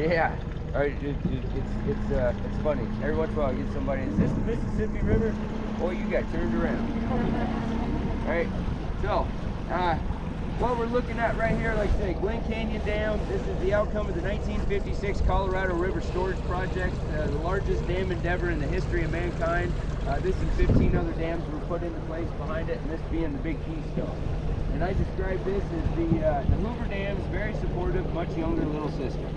Yeah. All right, it's funny. Every once in a while I get somebody, is this the Mississippi River? Boy, you got turned around. All right, so what we're looking at right here, like I say, Glen Canyon Dam. This is the outcome of the 1956 Colorado River Storage Project, the largest dam endeavor in the history of mankind. This and 15 other dams were put into place behind it, and this being the big keystone. And I describe this as the Hoover Dam's very supportive, much younger little sister,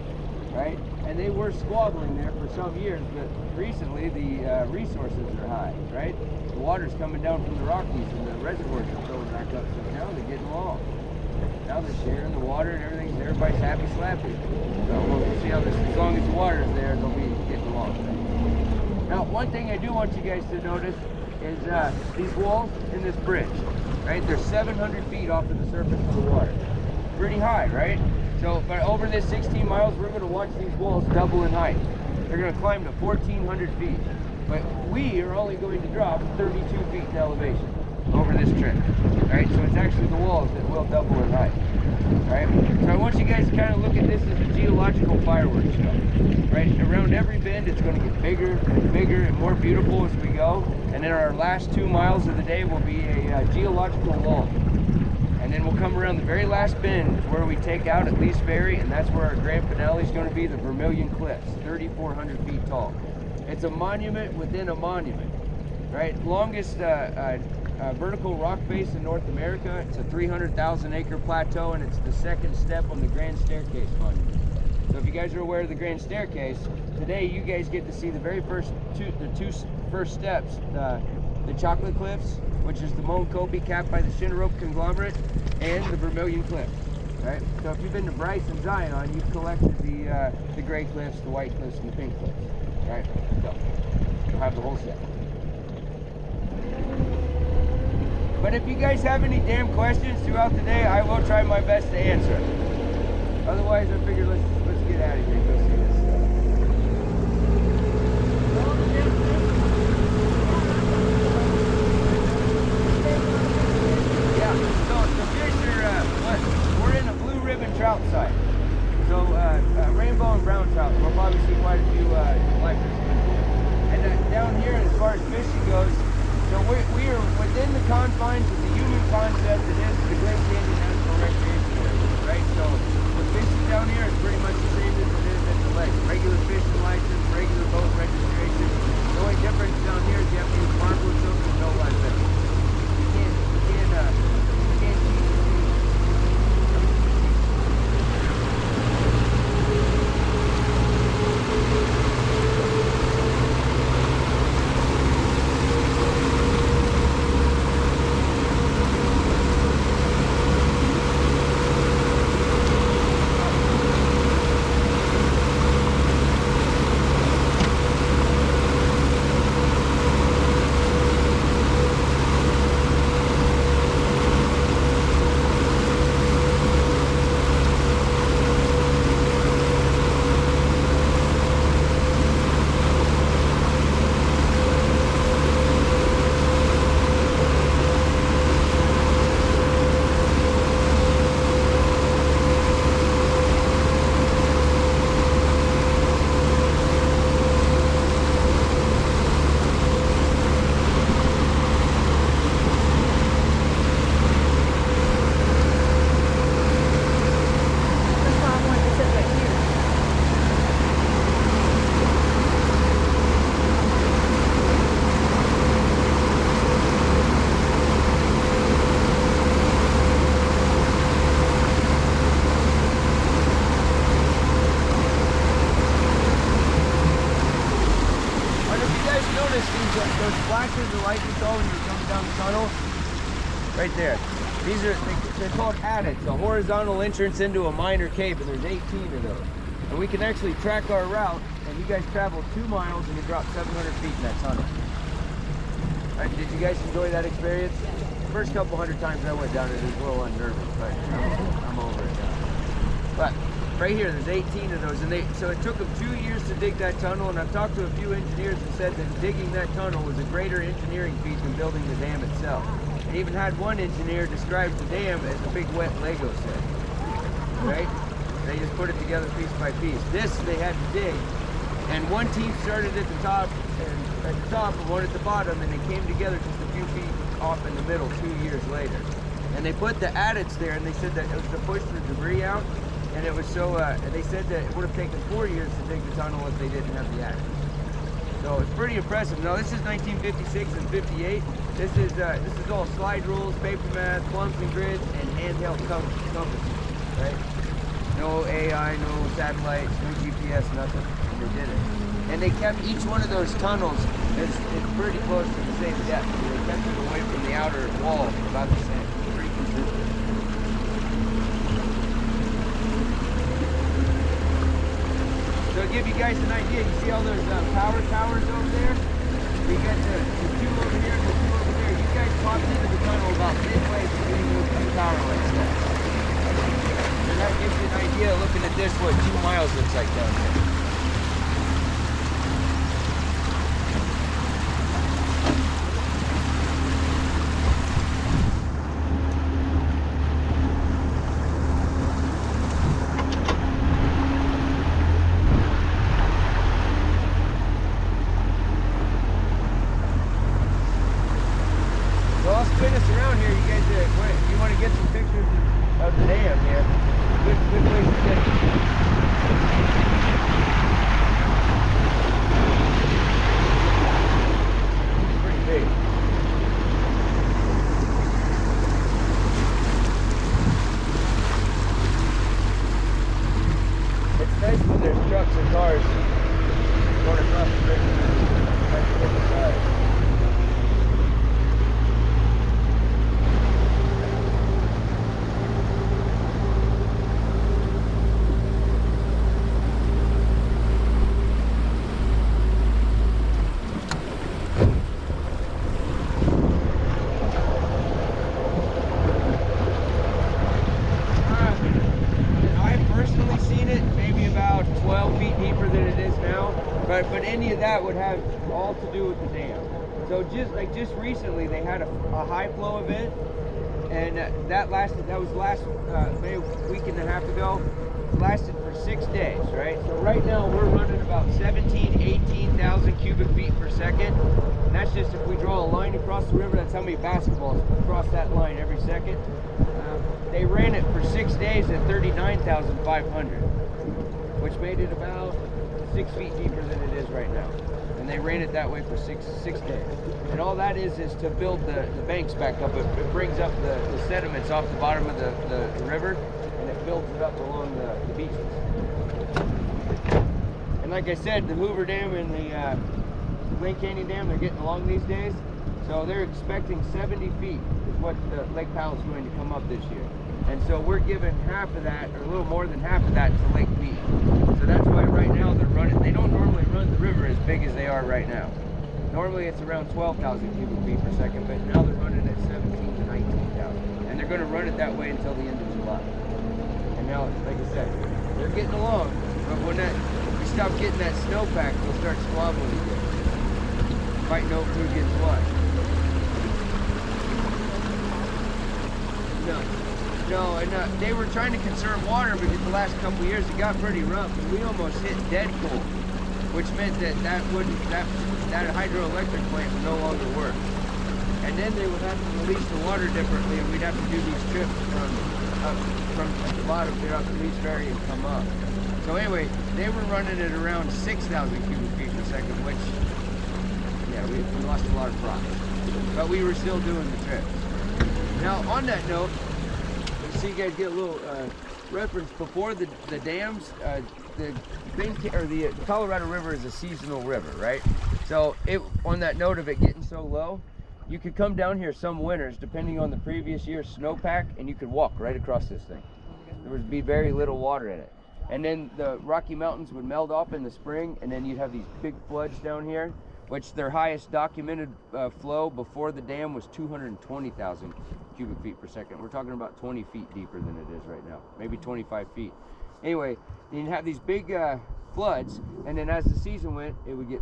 right? And they were squabbling there for some years, but recently the resources are high, right? The water's coming down from the Rockies and the reservoirs are filling back up, so now they're getting along. Now they're sharing the water and everything, everybody's happy slappy. So we'll see how this, as long as the water's there, they'll be getting along. Now, one thing I do want you guys to notice is these walls in this bridge, right? They're 700 feet off of the surface of the water. Pretty high, right? So, but over this 16 miles, we're going to watch these walls double in height. They're going to climb to 1,400 feet. But we are only going to drop 32 feet in elevation over this trip, right? So it's actually the walls that will double in height, right? So I want you guys to kind of look at this as a geological fireworks show, right? Around every bend, it's going to get bigger and bigger and more beautiful as we go. And then our last 2 miles of the day will be a geological wall. And then we'll come around the very last bend where we take out at Lee's Ferry, and that's where our grand finale is going to be, the Vermilion Cliffs, 3,400 feet tall. It's a monument within a monument, right? Longest vertical rock face in North America. It's a 300,000 acre plateau, and it's the second step on the Grand Staircase monument. So if you guys are aware of the Grand Staircase, today you guys get to see the very first two first steps, the Chocolate Cliffs, which is the Moenkopi capped by the Shinnerope conglomerate, and the Vermilion Cliffs, right? So if you've been to Bryce and Zion, you've collected the gray cliffs, the white cliffs, and the pink cliffs, right? So you'll have the whole set. But if you guys have any damn questions throughout the day, I will try my best to answer. Otherwise, I figured let's get out of here and go see this stuff. Yeah, so the fish are, we're in a blue ribbon trout site. So rainbow and brown trout. We'll probably see quite a few lifers. And down here, as far as fishing goes, so we are within the confines of the human concept that is the Glen Canyon National Recreation Area, right? So the fishing down here is pretty much the same as it is at the lake. Regular fishing license, regular boat registration. The only difference down here is you have to use marblers, so there's no live fish. You can't teach the sea. Those flashes of light you saw when you were coming down the tunnel, right there. These are, they're called adits, a horizontal entrance into a minor cave, and there's 18 of those. And we can actually track our route, and you guys travel 2 miles and you drop 700 feet in that tunnel. All right, did you guys enjoy that experience? The first couple hundred times I went down it was a little unnerving, but I'm over it now. But right here, there's 18 of those, and so it took them 2 years to dig that tunnel, and I've talked to a few engineers who said that digging that tunnel was a greater engineering feat than building the dam itself. I even had one engineer describe the dam as a big wet Lego set, right? They just put it together piece by piece. This they had to dig, and one team started at the top and one at the bottom, and they came together just a few feet off in the middle 2 years later. And they put the adits there, and they said that it was to push the debris out, and it was so. They said that it would have taken 4 years to dig the tunnel if they didn't have the adits. So it's pretty impressive. Now this is 1956 and 58. This is all slide rules, paper math, plums and grids, and handheld compasses, right? No AI, no satellites, no GPS, nothing. And they did it. And they kept each one of those tunnels is pretty close to the same depth. So they kept it away from the outer wall about the same. Pretty consistent. So to give you guys an idea, you see all those power towers over there? We got the two over here and the two over there. You guys popped into the tunnel about midway between those two power lines there. So that gives you an idea looking at this, what 2 miles looks like down here. Spin us around here, you guys. If you want to get some pictures of the dam here, good place to get it. It's pretty big. It's nice when there's trucks and cars going across the bridge and the side. But any of that would have all to do with the dam. So just recently they had a high flow event, and that was last maybe a week and a half ago. It lasted for 6 days, right? So right now we're running about 18,000 cubic feet per second. And that's just if we draw a line across the river. That's how many basketballs cross that line every second. They ran it for 6 days at 39,500, which made it about 6 feet deeper than it is right now. And they ran it that way for six days. And all that is to build the banks back up. It brings up the sediments off the bottom of the river, and it builds it up along the beaches. And like I said, the Hoover Dam and the Glen Canyon Dam, they're getting along these days. So they're expecting 70 feet is what Lake Powell's going to come up this year. And so we're giving half of that, or a little more than half of that, to Lake Mead. So that's why right now they're running. They don't normally run the river as big as they are right now. Normally it's around 12,000 cubic feet per second, but now they're running at 17 to 19,000. And they're going to run it that way until the end of July. And now, like I said, they're getting along. But when we stop getting that snowpack, they'll start squabbling again, fighting over who gets what. No, and they were trying to conserve water because the last couple of years it got pretty rough, and we almost hit dead cold, which meant that that hydroelectric plant would no longer work. And then they would have to release the water differently, and we'd have to do these trips from the bottom, get off the lease ferry and come up. So anyway, they were running at around 6,000 cubic feet per second, which, yeah, we lost a lot of profit. But we were still doing the trips. Now, on that note, so you guys get a little reference before the dams. The Colorado River is a seasonal river, right? So on that note of it getting so low, you could come down here some winters, depending on the previous year's snowpack, and you could walk right across this thing. There would be very little water in it. And then the Rocky Mountains would melt off in the spring, and then you'd have these big floods down here, which their highest documented flow before the dam was 220,000 cubic feet per second. We're talking about 20 feet deeper than it is right now, maybe 25 feet. Anyway, you'd have these big floods, and then as the season went, it would get,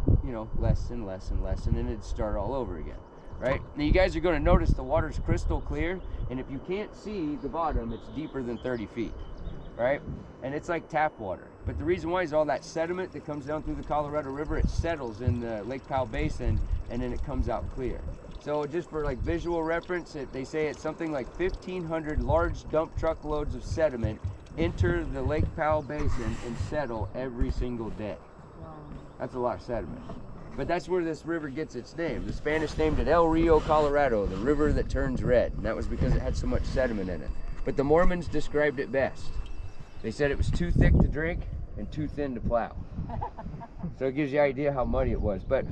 less and less and less, and then it'd start all over again, right? Now you guys are going to notice the water's crystal clear, and if you can't see the bottom, it's deeper than 30 feet. right? And it's like tap water. But the reason why is all that sediment that comes down through the Colorado River, it settles in the Lake Powell Basin, and then it comes out clear. So just for like visual reference, they say it's something like 1,500 large dump truck loads of sediment enter the Lake Powell Basin and settle every single day. That's a lot of sediment. But that's where this river gets its name. The Spanish named it El Rio Colorado, the river that turns red. And that was because it had so much sediment in it. But the Mormons described it best. They said it was too thick to drink and too thin to plow. So it gives you an idea how muddy it was. But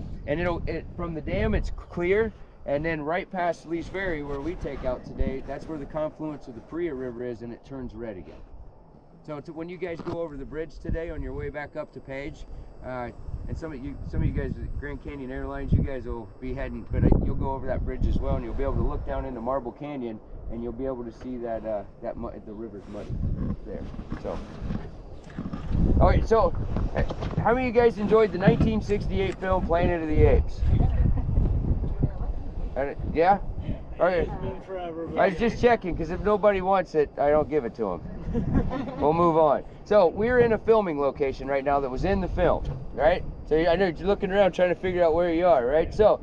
from the dam, it's clear. And then right past Lee's Ferry, where we take out today, that's where the confluence of the Paria River is, and it turns red again. So when you guys go over the bridge today on your way back up to Page, and some of you guys at Grand Canyon Airlines, you guys will be heading, but you'll go over that bridge as well, and you'll be able to look down into Marble Canyon, and you'll be able to see that the river's muddy there. So, all right. So, how many of you guys enjoyed the 1968 film Planet of the Apes? Yeah? All right. I was just checking, because if nobody wants it, I don't give it to them. We'll move on. So we're in a filming location right now that was in the film, right? So I know you're looking around trying to figure out where you are, right? So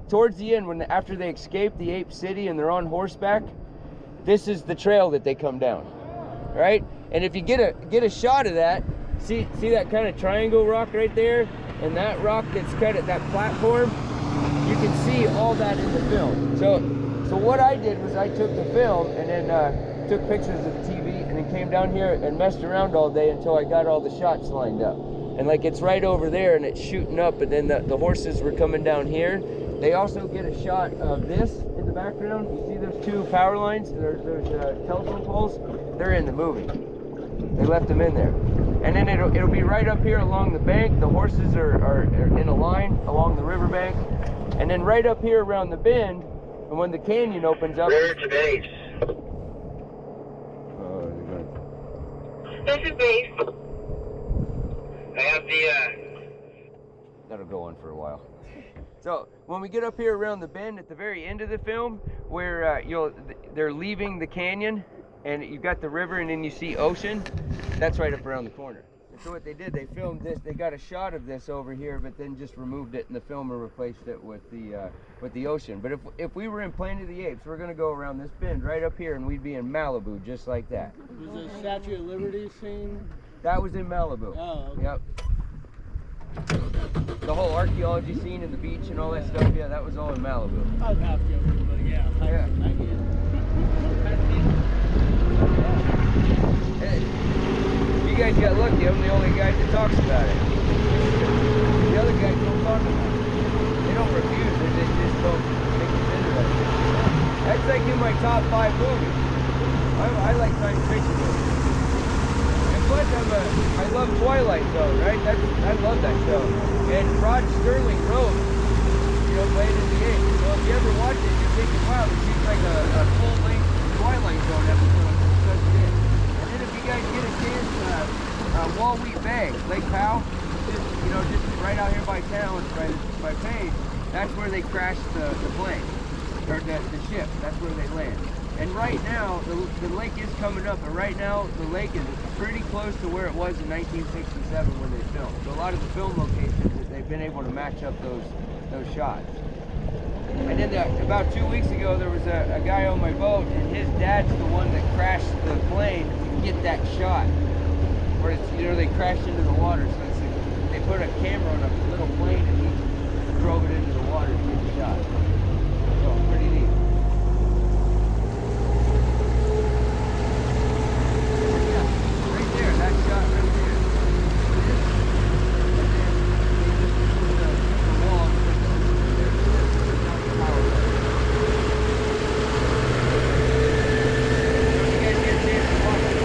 towards the end, after they escape the ape city and they're on horseback, this is the trail that they come down, right? And if you get a shot of that, see that kind of triangle rock right there, and that rock that's kind of that platform, you can see all that in the film. So what I did was I took the film and then took pictures of the TV, and then came down here and messed around all day until I got all the shots lined up. And like it's right over there and it's shooting up, and then the horses were coming down here. They also get a shot of this in the background. You see those two power lines? There's telephone poles. They're in the movie. They left them in there. And then it'll be right up here along the bank. The horses are in a line along the riverbank. And then right up here around the bend, and when the canyon opens up. Where's the base? This is base. I have the That'll go on for a while. So when we get up here around the bend at the very end of the film, where they're leaving the canyon, and you've got the river, and then you see ocean, that's right up around the corner. And so what they did, they filmed this. They got a shot of this over here, but then just removed it in the film and replaced it with the ocean. But if we were in Planet of the Apes, we're gonna go around this bend right up here, and we'd be in Malibu just like that. Was the Statue of Liberty scene? That was in Malibu. Oh, okay. Yep. The whole archaeology scene and the beach and all that stuff, yeah, that was all in Malibu. I was half joking, but yeah. Yeah. I get it. You guys got lucky. I'm the only guy that talks about it. The other guys don't talk about it. They don't refuse it. They just don't think it's interesting. That's like in my top 5 movies. I like science fiction movies. And plus, I love Twilight Zone, right? I love that show. And Rod Sterling wrote, Planet of the Apes. So if you ever watch it, you're thinking, wow, this seems like a full-length Twilight Zone episode. Because it is. And then if you guys get a chance, Wall Wheat Bay, Lake Powell, just right out here by town, by Page, that's where they crashed the plane, or the ship. That's where they land. And right now, the lake is coming up, and right now the lake is pretty close to where it was in 1967 when they filmed. So a lot of the film locations, they've been able to match up those shots. And then about 2 weeks ago, there was a guy on my boat, and his dad's the one that crashed the plane to get that shot. Where they crashed into the water, so they put a camera on a little plane, and he drove it into the water to get the shot. So pretty neat. Yeah, right there, that shot right there. And then they just put the wall there. Power line. You guys get a chance to watch it.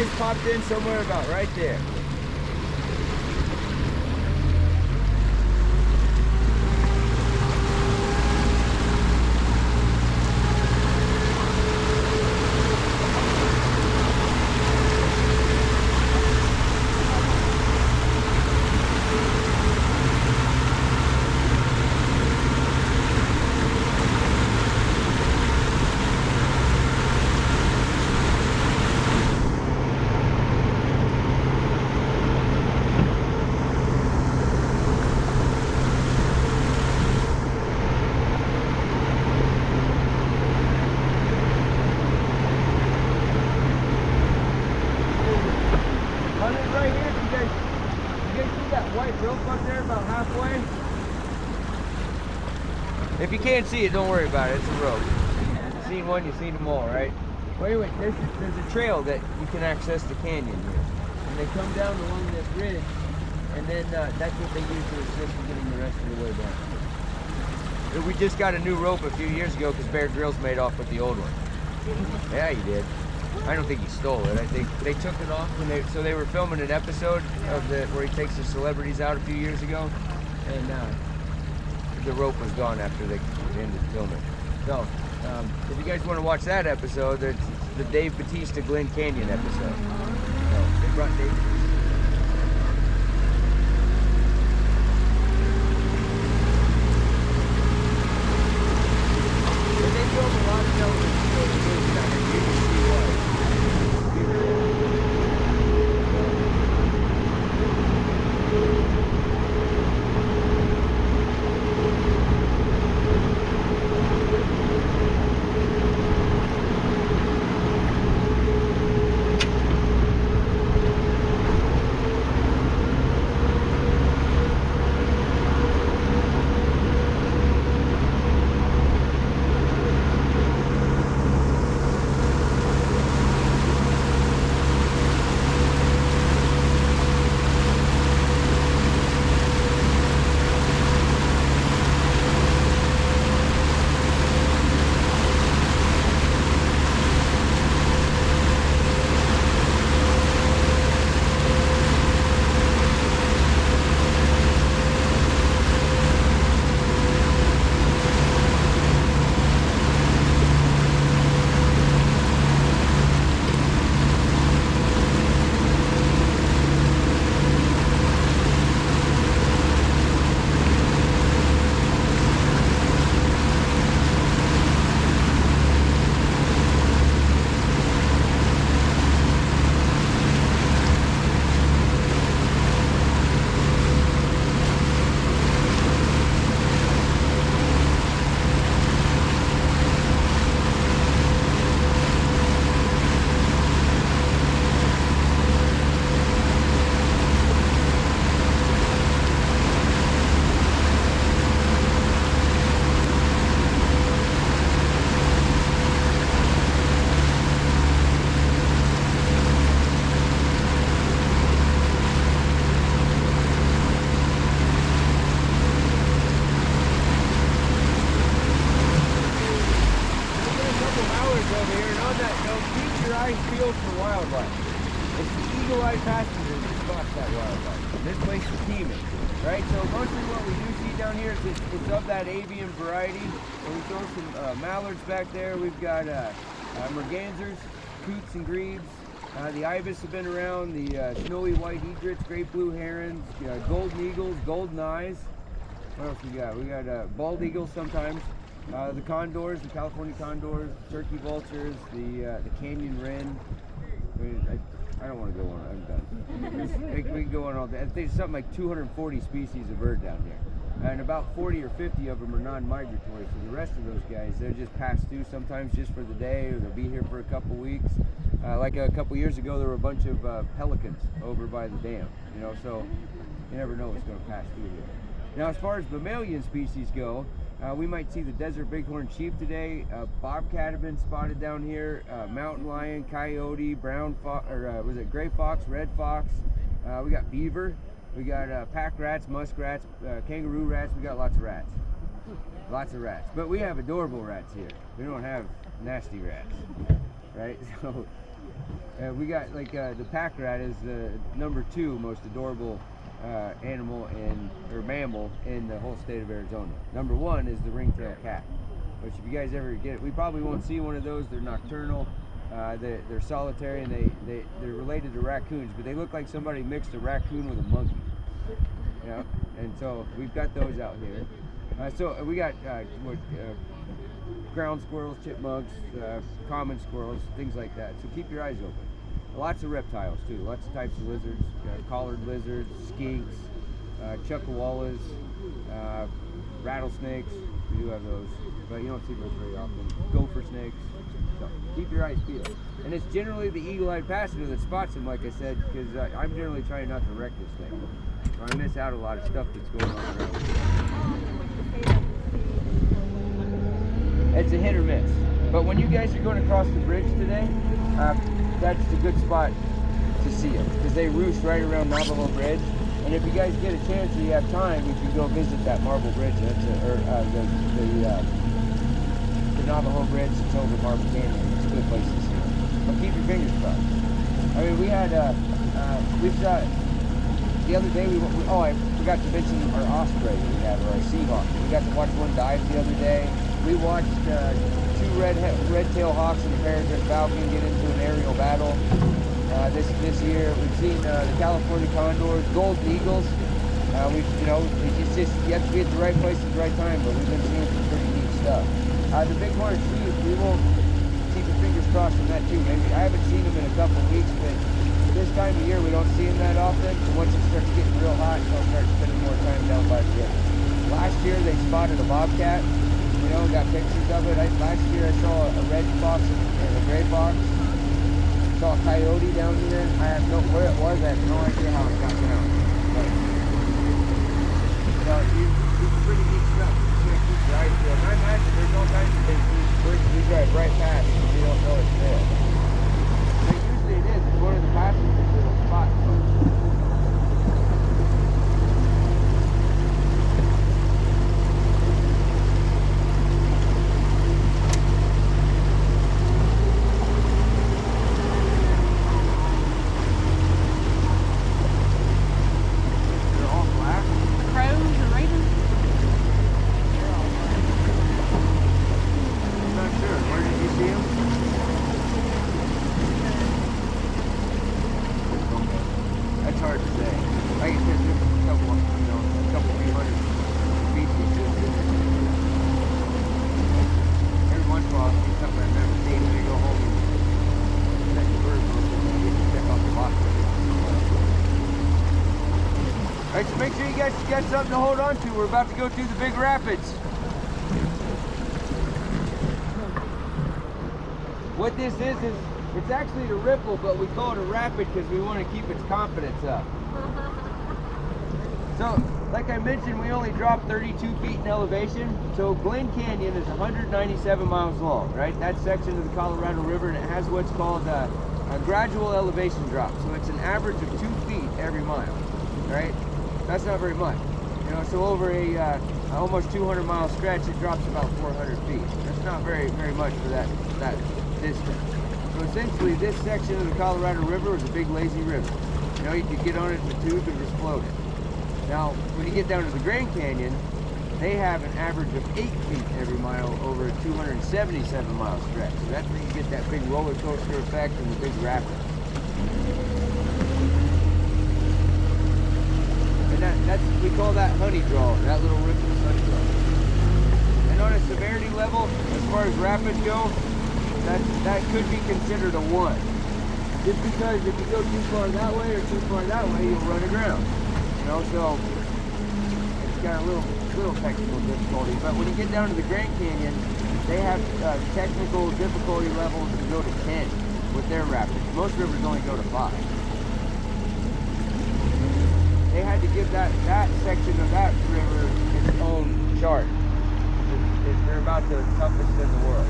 guys popped in somewhere about right there. If you can't see it, don't worry about it. It's a rope. You've seen one, you've seen them all, right? Well, anyway, there's a trail that you can access the canyon here. And they come down along this ridge, and then that's what they use to assist in getting the rest of the way down. We just got a new rope a few years ago because Bear Grylls made off with the old one. Yeah, he did. I don't think he stole it. I think they took it off when they were filming an episode of where he takes the celebrities out a few years ago, and the rope was gone after they ended filming. So, if you guys want to watch that episode, it's the Dave Bautista Glen Canyon episode. So, they brought Dave. They filmed a lot of television shows down there. You can see why. For wildlife. It's the eagle-eyed passengers that spots that wildlife. This place is teeming, right? So mostly what we do see down here is it's of that avian variety. And we throw some mallards back there. We've got mergansers, coots and grebes. The ibis have been around. The snowy white egrets, great blue herons, golden eagles, golden eyes. What else we got? We got bald eagles sometimes. The condors, the California condors, turkey vultures, the canyon wren. I don't want to go on. I'm done. We can go on all day. I think it's something like 240 species of bird down here, and about 40 or 50 of them are non-migratory. So the rest of those guys, they'll just pass through sometimes just for the day, or they'll be here for a couple weeks. Like a couple years ago, there were a bunch of pelicans over by the dam. You know, so you never know what's going to pass through here. Now, as far as mammalian species go, we might see the desert bighorn sheep today. Bobcat have been spotted down here. Mountain lion, coyote, brown fox, or was it gray fox, red fox? We got beaver. We got pack rats, muskrats, kangaroo rats. We got lots of rats. Lots of rats. But we have adorable rats here. We don't have nasty rats, right? So We got like the pack rat is the number 2 most adorable animal or mammal in the whole state of Arizona. Number 1 is the ringtail cat, which if you guys ever get it, we probably won't see one of those. They're nocturnal, they're solitary, and they're related to raccoons, but they look like somebody mixed a raccoon with a monkey. You know, and so we've got those out here. So we got ground squirrels, chipmunks, common squirrels, things like that. So keep your eyes open. Lots of reptiles too, lots of types of lizards, collared lizards, skinks, chuckawallas, rattlesnakes. We do have those, but you don't see those very often. Gopher snakes. So keep your eyes peeled. And it's generally the eagle-eyed passenger that spots them, like I said, because I'm generally trying not to wreck this thing. So I miss out a lot of stuff that's going on around. It's a hit or miss. But when you guys are going across the bridge today, that's a good spot to see them, because they roost right around Navajo Bridge. And if you guys get a chance and you have time, you can go visit that Marble Bridge. That's the Navajo Bridge that's over Marble Canyon. It's a good place to see them. But keep your fingers crossed. I mean, we had we saw the other day. I forgot to mention our osprey that we have, or our seahawk. We got to watch one dive the other day. We watched 2 red-tailed hawks and a peregrine falcon get into an aerial battle. This year, we've seen the California condors, golden eagles. It's just you have to be at the right place at the right time. But we've been seeing some pretty neat stuff. The bighorn sheep, we will keep your fingers crossed on that too. Maybe I haven't seen them in a couple of weeks, but this time of year we don't see them that often. And once it starts getting real hot, they'll start spending more time down by the river. Last year they spotted a bobcat. Got pictures of it. Last year I saw a red fox and a gray fox. Saw a coyote down here. I have no where it was. I have no idea how it got down. But it's pretty neat stuff. You can't keep your eyes peeled. I imagine there's all kinds of things we drive right past and we don't know it's there. But usually it is. It's one of the passengers that'll spot something. Alright, so make sure you guys got something to hold on to. We're about to go through the big rapids. What this is it's actually a ripple, but we call it a rapid because we want to keep its confidence up. So, like I mentioned, we only dropped 32 feet in elevation. So Glen Canyon is 197 miles long, right? That section of the Colorado River, and it has what's called a gradual elevation drop. So it's an average of 2 feet every mile, right? That's not very much. So over a almost 200 mile stretch, it drops about 400 feet. That's not very much for that distance. So essentially, this section of the Colorado River is a big lazy river. You could get on it in a tube and just float it. Now, when you get down to the Grand Canyon, they have an average of 8 feet every mile over a 277 mile stretch. So that's where you get that big roller coaster effect and the big rapids. And we call that honey draw, that little ripple is honey draw. And on a severity level, as far as rapids go, that could be considered a 1. Just because if you go too far that way or too far that way, you'll run aground. So it's got a little technical difficulty. But when you get down to the Grand Canyon, they have technical difficulty levels to go to 10 with their rapids. Most rivers only go to 5. They had to give that section of that river its own chart. They're about the toughest in the world.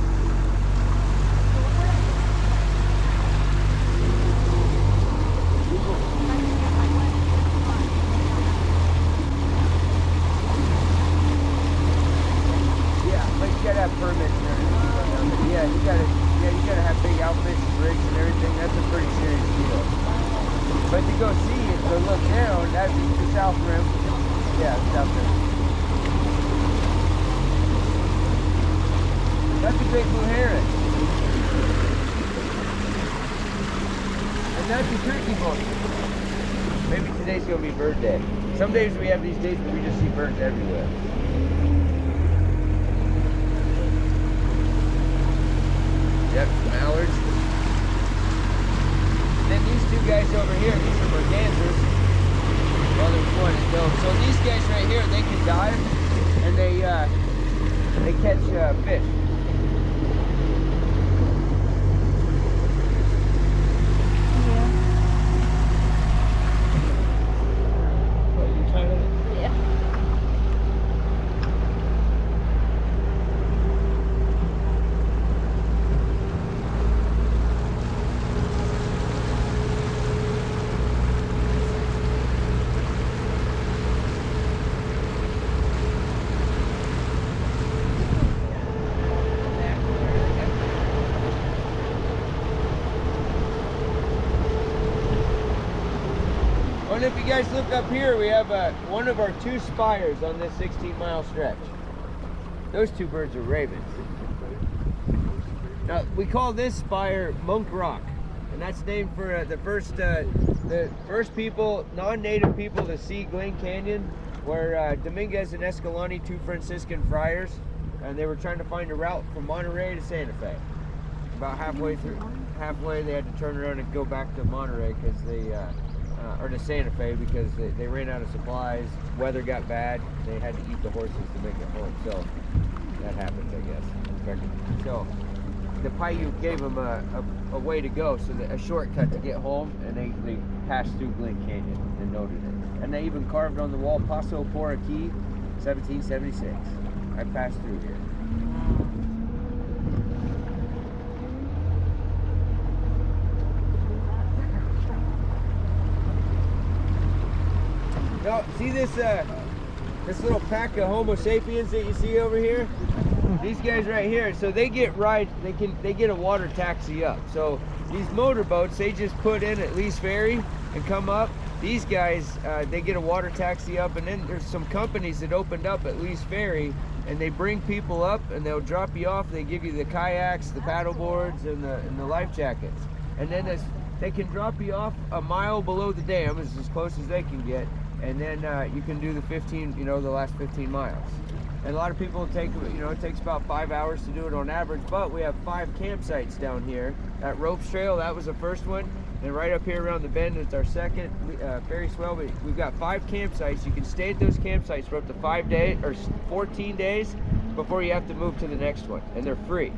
Yeah, but you gotta have permits and everything. Yeah, you gotta have big outfits and rigs and everything. That's a pretty But to go see it, to look down, that's the south rim. Yeah, the south rim. That's a great blue heron. And that's a turkey vulture. Maybe today's gonna be bird day. Some days we have these days where we just see birds everywhere. Yep, mallards. And then these two guys over here, these are mergansers. Well, there's one that don't. So these guys right here, they can dive and they catch fish. And if you guys look up here, we have one of our 2 spires on this 16-mile stretch. Those 2 birds are ravens. Now, we call this spire Monk Rock, and that's named for the first people, non-native people, to see Glen Canyon, were Dominguez and Escalante, 2 Franciscan friars, and they were trying to find a route from Monterey to Santa Fe. About halfway they had to turn around and go back to Monterey because or to Santa Fe because they ran out of supplies, weather got bad, they had to eat the horses to make it home. So that happens, I guess. So the Paiute gave them a way to go, so a shortcut to get home, and they passed through Glen Canyon and noted it. And they even carved on the wall, Paso por aquí, 1776. I passed through here. Now, see this little pack of Homo sapiens that you see over here? These guys right here, so they get a water taxi up. So these motorboats, they just put in at Lee's Ferry and come up. These guys, they get a water taxi up, and then there's some companies that opened up at Lee's Ferry, and they bring people up and they'll drop you off. They give you the kayaks, the paddle boards, and the life jackets. And then they can drop you off a mile below the dam, as close as they can get. And then you can do the last 15 miles. And a lot of people take, it takes about 5 hours to do it on average, but we have 5 campsites down here. That Ropes Trail, that was the first one. And right up here around the bend is our second ferry swell. We've got 5 campsites. You can stay at those campsites for up to 5 days or 14 days before you have to move to the next one. And they're free.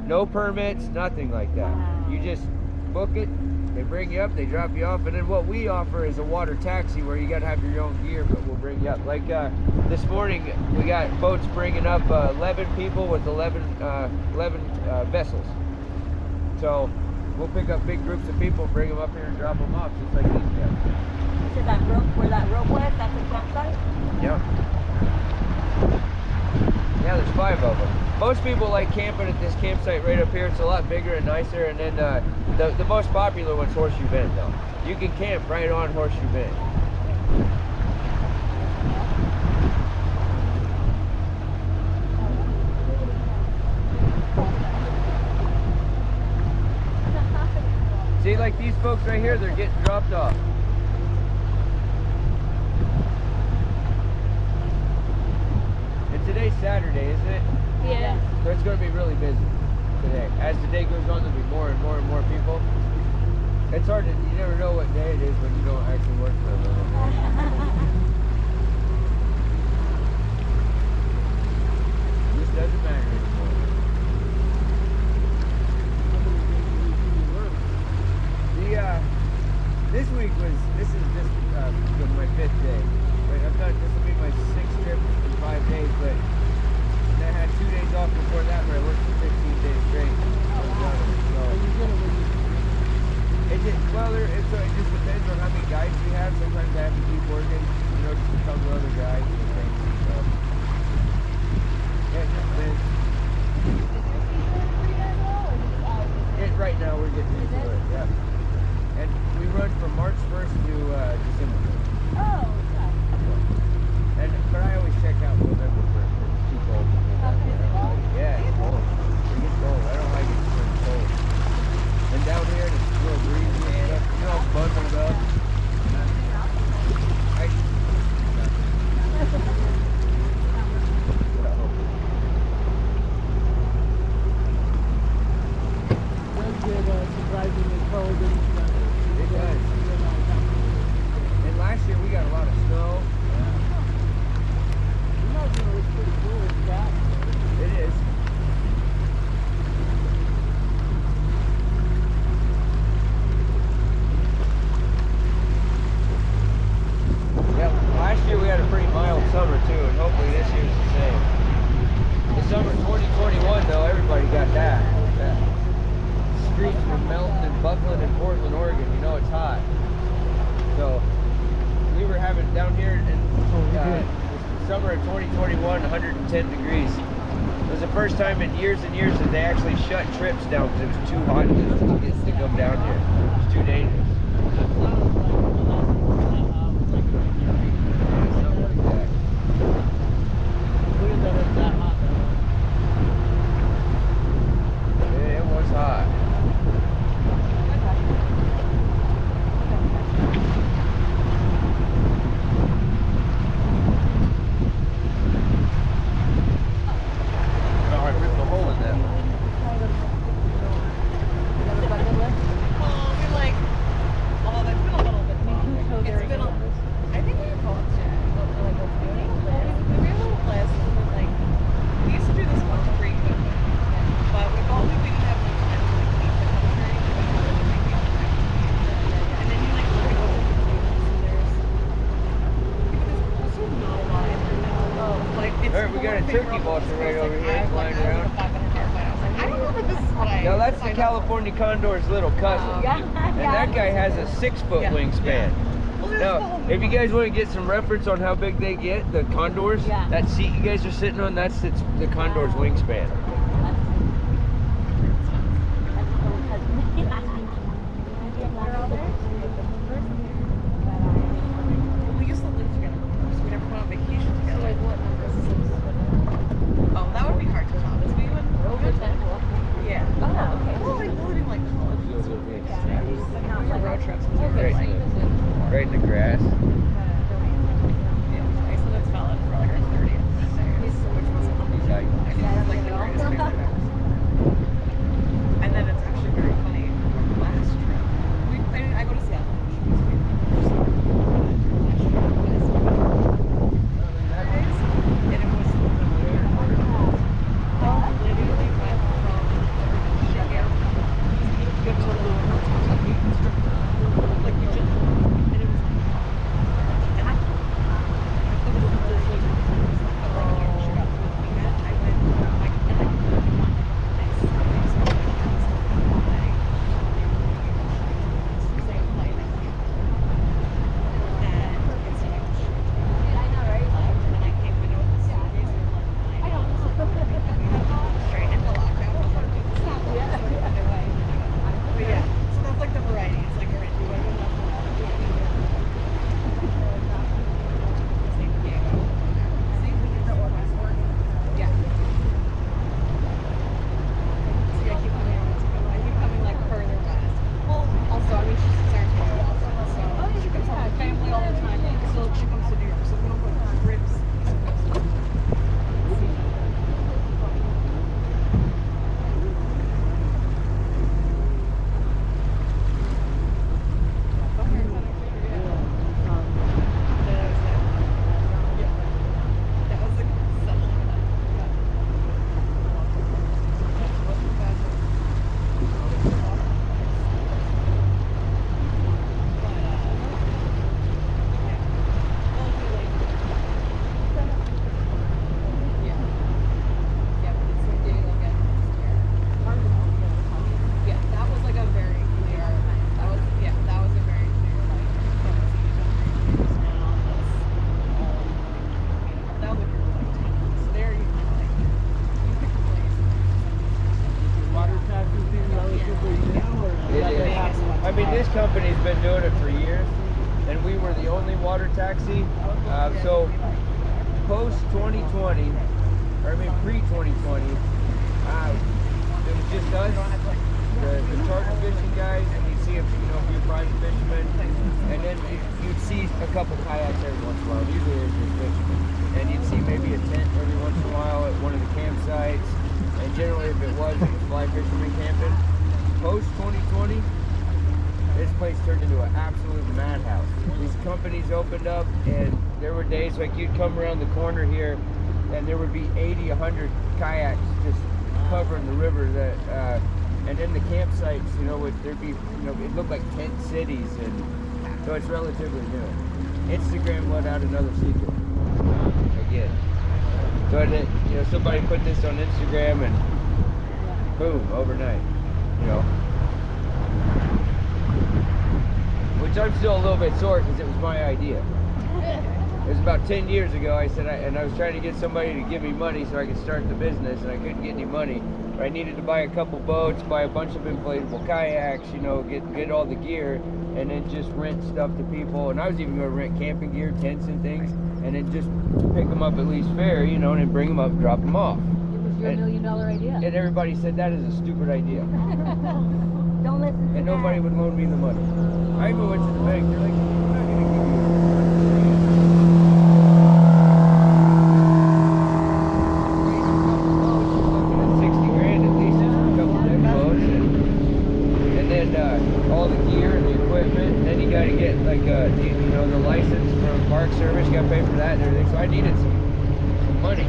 No permits, nothing like that. You just book it. They bring you up, they drop you off, and then what we offer is a water taxi where you got to have your own gear, but we'll bring you up. Like this morning, we got boats bringing up 11 people with 11 vessels. So we'll pick up big groups of people, bring them up here and drop them off, just like these guys. You said that rope, where that rope was, that's a campsite? Yep. Yeah, there's 5 of them. Most people like camping at this campsite right up here. It's a lot bigger and nicer. And then the most popular one's Horseshoe Bend, though. You can camp right on Horseshoe Bend. See, like these folks right here, they're getting dropped off. And today's Saturday, isn't it? Yeah. So it's going to be really busy today. As the day goes on, there'll be more and more and more people. It's hard to, you never know what day it is when you don't actually work for a living. This doesn't matter anymore. This is just my 5th day. Right, this will be my 6th trip in 5 days, but I had 2 days off before that where I worked for 15 days straight. It just depends on how many guides we have. Sometimes I have to keep working, just to cover other guides and things. So, yeah, it just depends. Right now we're getting into it, yeah. And we run from down here in the summer of 2021, 110 degrees. It was the first time in years and years that they actually shut trips down because it was too hot to come down here. It was too dangerous. California condor's little cousin. And that guy has a 6-foot wingspan. Now, if you guys want to get some reference on how big they get, the condors, that seat you guys are sitting on, that's the condor's wingspan. We used to live together, so we never went on vacation together. Oh, that would be hard to top. Is we even over 10? Yeah. Oh, okay. Well, like including like college. Road trips. Right in the grass. Yeah, Iceland valid for like our 30th birthday, which was like the greatest thing ever. And then it's actually very funny. Last trip, I go to Seattle. And it was literally went from good to like you just, and it was like, and I company's been doing it for years, and we were the only water taxi. So post 2020, or I mean pre-2020, it was just us, the charter fishing guys, and you'd see a few private fishermen, and then you'd see a couple kayaks every once in a while. Usually there's just fishermen, and you'd see maybe a tent every once in a while at one of the campsites, and generally if it was fly fishermen camping. Post 2020, this place turned into an absolute madhouse. These companies opened up, and there were days like you'd come around the corner here, and there would be 80, 100 kayaks just covering the river. And then the campsites, there'd be, it looked like tent cities, and so it's relatively new. Instagram let out another secret again. So somebody put this on Instagram, and boom, overnight, Which I'm still a little bit sore because it was my idea. It was about 10 years ago. I said, I was trying to get somebody to give me money so I could start the business, and I couldn't get any money. But I needed to buy a couple boats, buy a bunch of inflatable kayaks, you know, get all the gear, and then just rent stuff to people. And I was even going to rent camping gear, tents and things, and then just pick them up at Lee's Ferry, you know, and then bring them up and drop them off. It was your $1 million idea. And everybody said that is a stupid idea. Don't listen to And nobody would loan me the money. I even went to the bank. They're like, we're not going to give you 60 grand at least just for a couple of deck boats. And then all the gear and the equipment. And then you got to get like, you know, the license from Park Service. You got to pay for that and everything. So I needed some money.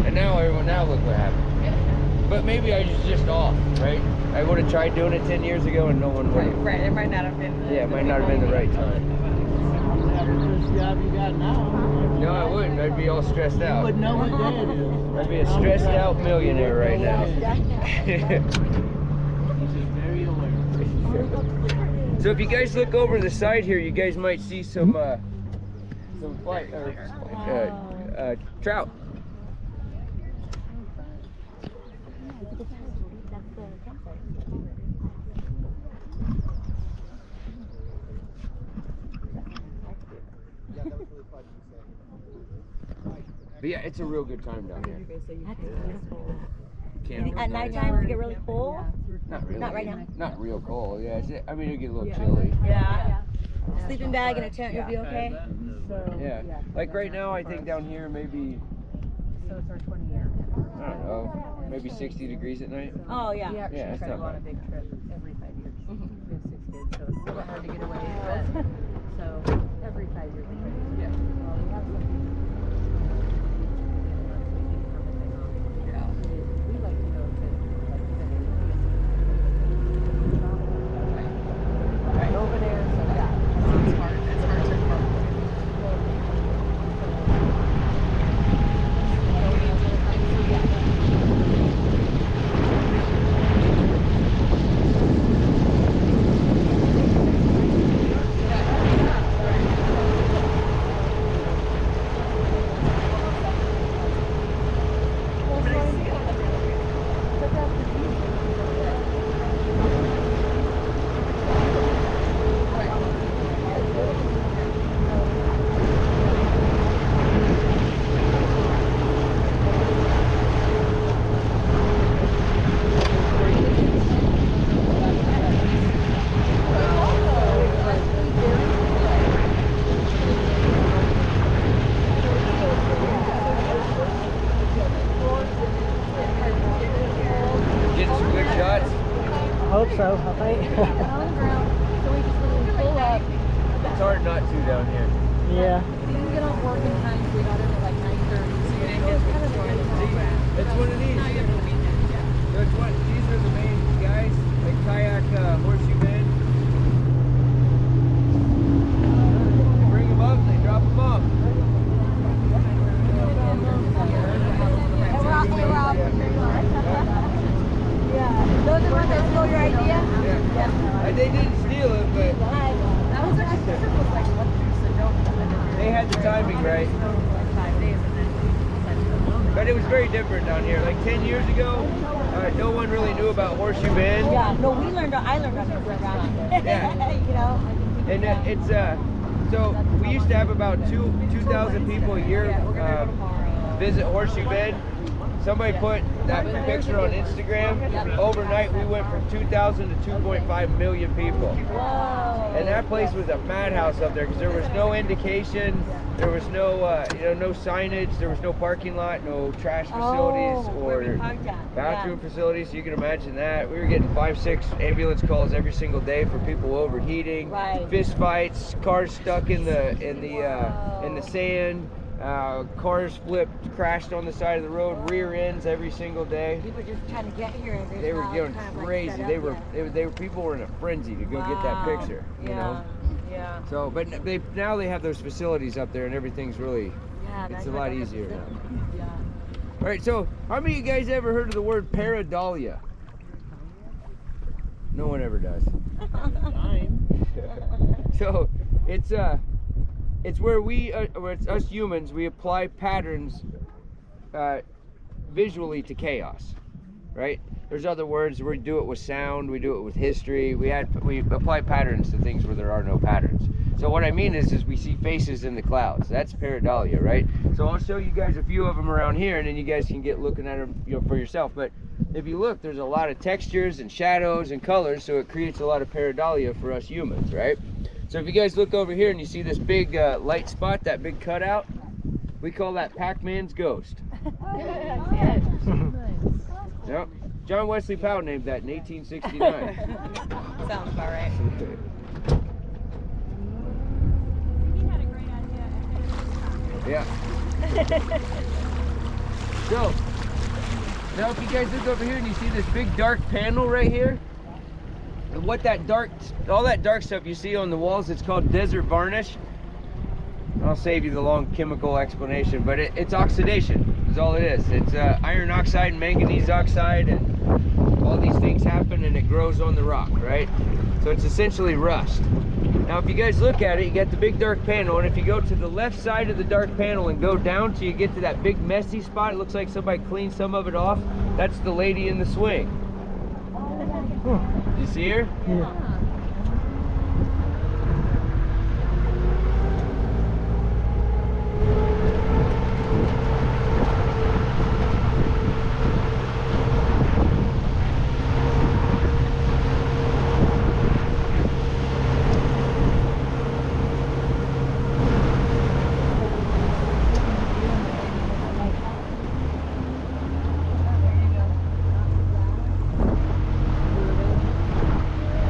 And now look what happened. But maybe I was just off, right? I would have tried doing it 10 years ago and no one would have. Right, it might not have been the Yeah, it might not have been the right time. This job you got now. No, I wouldn't. I'd be all stressed You out. would know what day it is. I'd be a stressed out millionaire right now. He's just very aware. So if you guys look over the side here, you guys might see some trout. But yeah, it's a real good time down here. Camping At night. nighttime, does it get really cold? Not really. Not right now. Not real cold. Yeah, I mean it'll get a little chilly. Yeah. Sleeping bag and a tent, you'll be okay? Yeah. Like right now, I think down here maybe, So it's our 20 year. I don't know, maybe 60 degrees at night. Oh, yeah. We actually Yeah, it's try to not go on a bad. big trip every 5 years. We have 6 kids, so it's a little hard to get away. But, so every 5 years we try to do it. Well, we have some people we like to go to like even over there. So yeah, it's hard. It's hard to come. Getting some good shots. Hope so, I think. It's hard not to down here. Yeah. We didn't get off work in time, so we got in at like 9:30. So you didn't get to enjoy the program. It's one of these. Now you have the weekend, yeah. That's what, these are the main guys, like kayak, horseshoe bend. They bring them up, they drop them off. Yeah. Those are the ones that stole your idea? Yeah. They didn't steal it, but That was actually difficult. Like, what do you suggest? they had the timing right. Like 5 days, and then we decided to go. But it was very different down here. Like 10 years ago, no one really knew about horseshoe bend. Yeah. No, I learned on your program. Yeah. You know? And it's so we used to have about 2,000 people a year visit Horseshoe Bend. Somebody put that picture on Instagram. Overnight, we went from 2,000 to 2.5 million people. Whoa. And that place was a madhouse up there because there was no indication, there was no no signage, there was no parking lot, no trash facilities where we or parked at. bathroom facilities. So you can imagine that. We were getting 5-6 ambulance calls every single day for people overheating, Right. fist fights, cars stuck in the sand. Cars flipped, crashed on the side of the road, rear ends every single day. People just trying to get here. And there's They were not going kind of like crazy. set They up were, yet. people were in a frenzy to go get that Wow. picture. You Yeah. know. Yeah. So, but now they have those facilities up there, and everything's really, Yeah. it's that's a what lot I easier now. understood. Yeah. All right. So, how many of you guys ever heard of the word pareidolia? No one ever does. So, it's it's where where it's us humans, we apply patterns visually to chaos, right? There's other words. We do it with sound. We do it with history. We apply patterns to things where there are no patterns. So what I mean is we see faces in the clouds. That's pareidolia, right? So I'll show you guys a few of them around here, and then you guys can get looking at them, you know, for yourself. But if you look, there's a lot of textures and shadows and colors, so it creates a lot of pareidolia for us humans, right? So if you guys look over here and you see this big light spot, that big cutout, we call that Pac-Man's ghost. Yep. John Wesley Powell named that in 1869. Sounds about right. He had a great idea. Yeah. So, now if you guys look over here and you see this big dark panel right here, and what that all that dark stuff you see on the walls, it's called desert varnish. I'll save you the long chemical explanation, but it's oxidation is all it is. It's iron oxide and manganese oxide, and all these things happen and it grows on the rock, right? So it's essentially rust. Now if you guys look at it, you got the big dark panel, and if you go to the left side of the dark panel and go down till you get to that big messy spot, it looks like somebody cleaned some of it off. That's the lady in the swing. You see her? Yeah.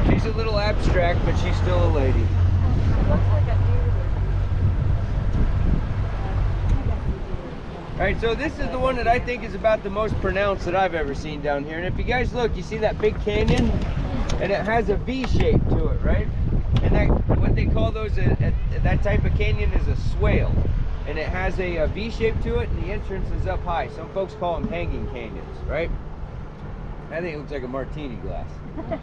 She's a little abstract, but she's still a lady. It looks like a deer. All right, so this is the one that I think is about the most pronounced that I've ever seen down here. And if you guys look, you see that big canyon, and it has a V shape to it, right? And that, what they call those, that type of canyon is a swale. And it has a V shape to it, and the entrance is up high. Some folks call them hanging canyons, right? I think it looks like a martini glass.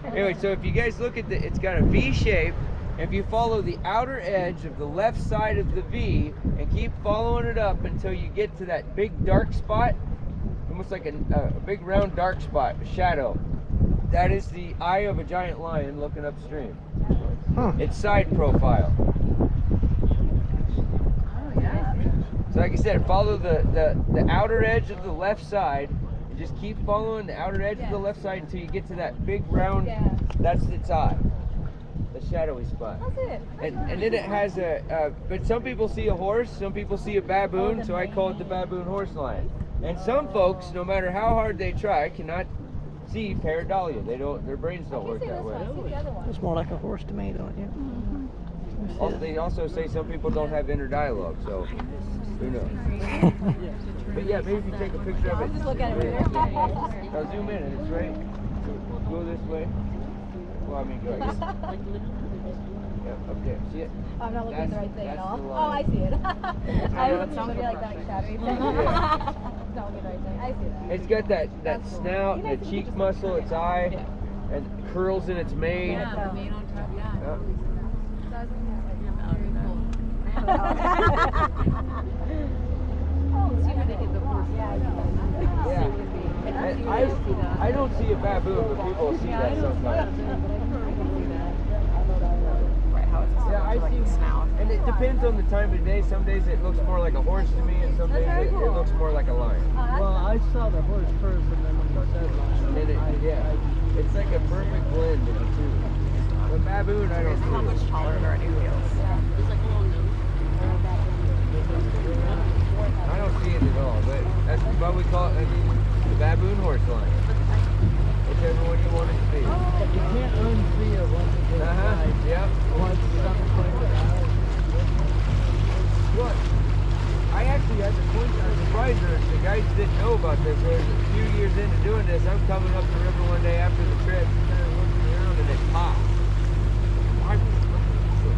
Anyway, so if you guys look at it's got a V shape. If you follow the outer edge of the left side of the V and keep following it up until you get to that big dark spot, almost like a big round dark spot, a shadow, that is the eye of a giant lion looking upstream. Huh. It's side profile. So like I said, follow the outer edge of the left side. Just keep following the outer edge of the left side until you get to that big round, that's its eye, the shadowy spot. That's it. And then it has but some people see a horse, some people see a baboon, so I call it the baboon horse lion. And some folks, no matter how hard they try, cannot see pareidolia. Their brains don't work that way. It's more like a horse to me, don't you? Also, they also say some people don't have inner dialogue, so who knows? But yeah, maybe if you take a picture of it. Just look at it right Now zoom in, and it's right. Go this way. Well, I mean, go. Yeah, okay. See it? I'm not looking at the right thing at That's all. the Oh, line. I see it. I was sounds looking like that shadowy thing. Yeah. Don't get the right thing. I see that. It's got that snout, the cheek muscle, its eye, and curls in its mane. Yeah, the mane on top, yeah. Yeah. See where they get the horse. I don't see a baboon, but people see that sometimes. Right, how it's Yeah, I like see. a snout. And it depends on the time of day. Some days it looks more like a horse to me, and some days it looks more like a lion. Well, I saw the horse first, and then when you said lion, It's like a perfect blend of the two. The baboon, I don't see. How much taller are any wheels? I don't see it at all, but that's what we call it. I mean, the baboon horse lion. Whichever one you want it to be. you can't unsee it once it gets right. Yeah. Once something pointed out. What? I actually had to point out, surprised her. The guys didn't know about this. There's a few years into doing this, I'm coming up the river one day after the trip, kind of looking around, and it popped.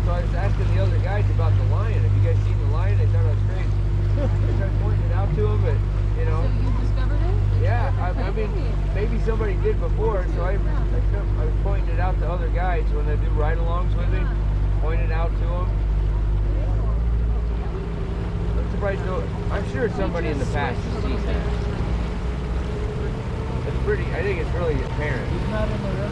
So I was asking the other guys about the lion. Have you guys seen the lion? They thought I was crazy. I tried pointing it out to them, but you know. So you discovered it? Yeah, I mean, maybe somebody did before, so I was pointing it out to other guys when they do ride-alongs with me, pointing it out to them. guys know? I'm sure somebody in the past has seen that. It's pretty. I think it's really apparent. He's not in the river.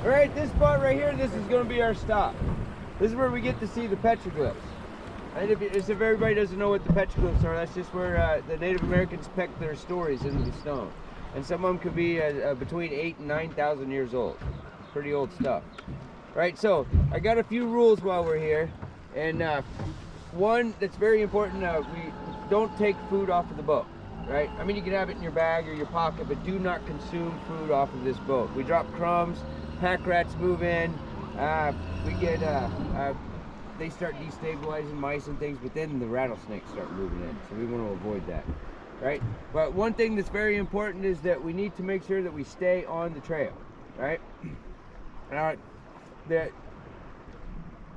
All right, this spot right here, this is going to be our stop. This is where we get to see the petroglyphs. And if everybody doesn't know what the petroglyphs are, that's just where the Native Americans pecked their stories into the stone. And some of them could be between 8,000 and 9,000 years old. Pretty old stuff. Right, so I got a few rules while we're here. And one that's very important, we don't take food off of the boat. Right? I mean, you can have it in your bag or your pocket, but do not consume food off of this boat. We drop crumbs, pack rats move in, we get, they start destabilizing mice and things, but then the rattlesnakes start moving in, so we want to avoid that, right? But one thing that's very important is that we need to make sure that we stay on the trail, right? That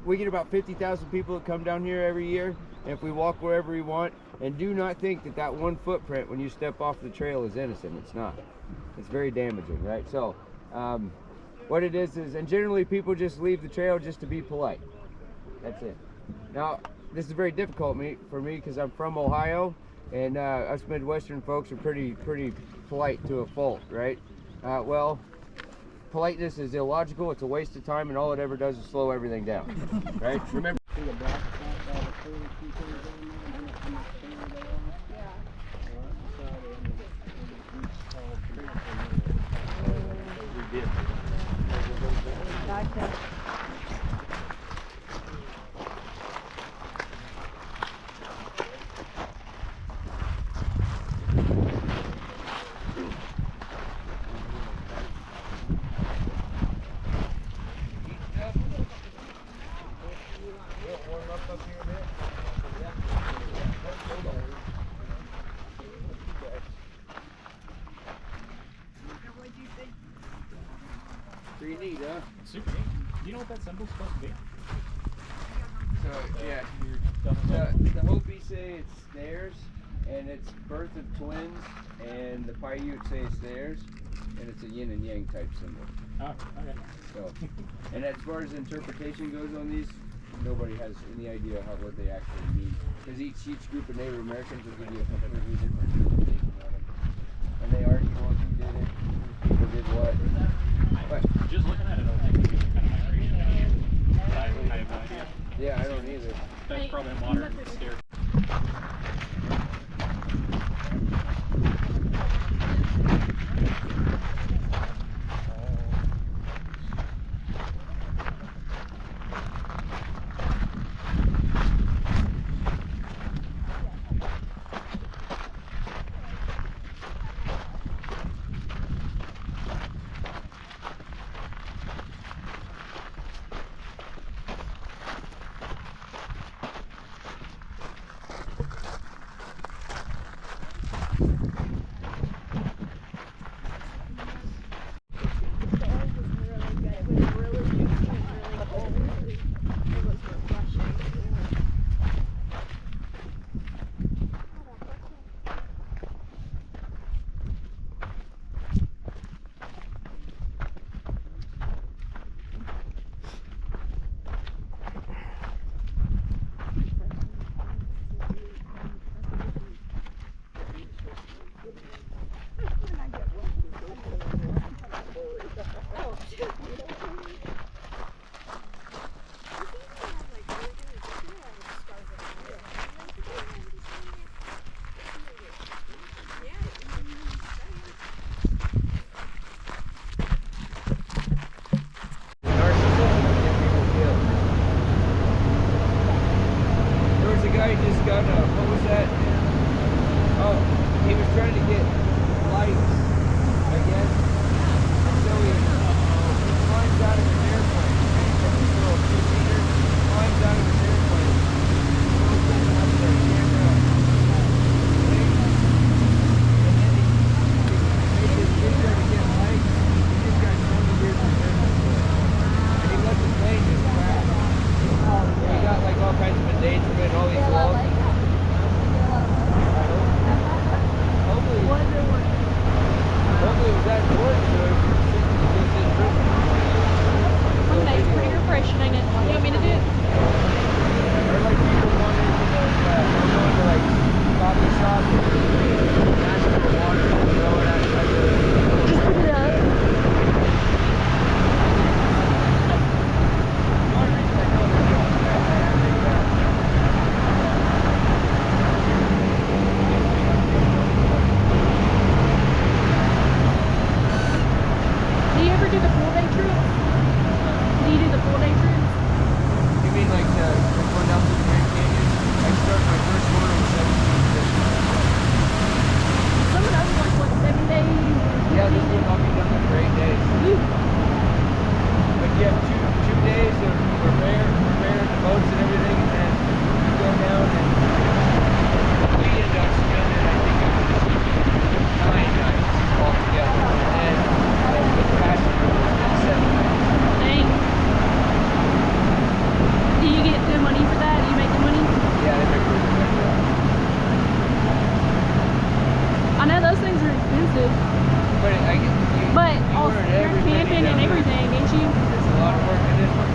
we get about 50,000 people that come down here every year, and if we walk wherever we want, and do not think that that one footprint when you step off the trail is innocent. It's not. It's very damaging, right? So what it is, and generally people just leave the trail just to be polite. That's it. Now, this is very difficult for me because I'm from Ohio, and us Midwestern folks are pretty polite to a fault, right? Well, politeness is illogical. It's a waste of time, and all it ever does is slow everything down, right? Remember. Gotcha. Pretty neat, huh? Super neat. Do you know what that symbol's supposed to be? So, yeah. The Hopi say it's theirs, and it's birth of twins, and the Paiute say it's theirs, and it's a yin and yang type symbol. Oh, okay. So, and as far as interpretation goes on these, nobody has any idea what they actually mean. Because each group of Native Americans will give you a completely different interpretation on them. And they argue on who did it, who did what. But Just looking at it, I don't think it's kind of migration. I have no idea. yeah, I don't either. But probably water and steer. Just got what was that? Oh, he was trying to get lights, I guess. And so he climbs out of an airplane. He's a little 2-seater, climbs out of an airplane. Goes up the camera. And then he made this video to get lights. He just got 20 years of business for it. And he let the plane just crash. He got like all kinds of endangerment and all these laws. Hopefully it was that important to him. One day's pretty refreshing, ain't it? You want me to do it? Or like people wanted to go to like coffee shops and ask for water and throw it at like Just pick it up. Do you ever do the full day trip? Do you do the full day trip? You mean like going down through the Grand Canyon? I started my first one on 17. Some of those like what, 7 days? Yeah, this one I'll be done for 8 days. Ooh. But you have two days of repairing the boats and everything, and then you go down and we end up spending, I think it was 9 nights altogether. And then with passengers, it's 7 nights. Dang. Do you get good money for that? Do you make good money? Yeah, they make really good money. I know those things are expensive, But I get but you also learn you're everything camping and down there. everything, ain't you? It's a lot of work in this one.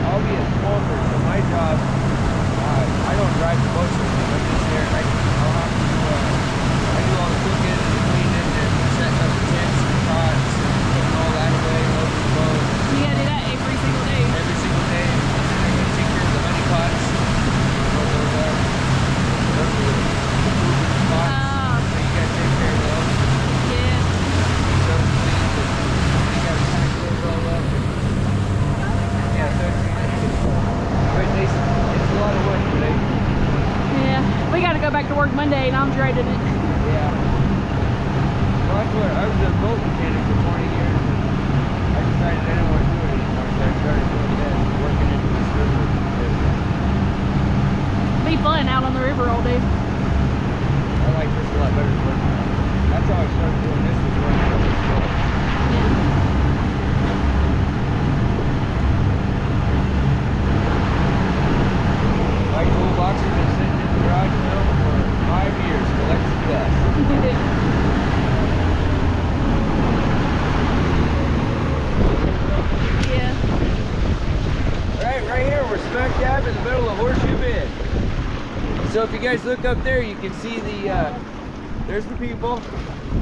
I'll be a swamper, so my job, I don't drive the boats with them. I'm just there. I'll have to, I do all the cooking and the cleaning and setting up the tents and cots and putting all that away, loading the boat. You gotta do that every single day. Every single day. I gotta take care of the honey pots. Load those up. Those are the moving pots. So you gotta take care of those. Yeah. Keep those clean. You gotta pack those all up. Yeah, so it's a lot of work today. Yeah. We gotta go back to work Monday and I'm dreading it. Yeah. Well, that's what I was a boat mechanic for 20 years. And I decided I didn't want to do it anymore, so I started doing this, working into this river. Be fun out on the river all day. I like this a lot better than working on it. That's how I started doing this, was working on this boat. Yeah. My toolbox has been sitting in the garage now for 5 years, collecting dust. Yeah. Right here, we're smack dab in the middle of Horseshoe Bend. So if you guys look up there, you can see there's the people.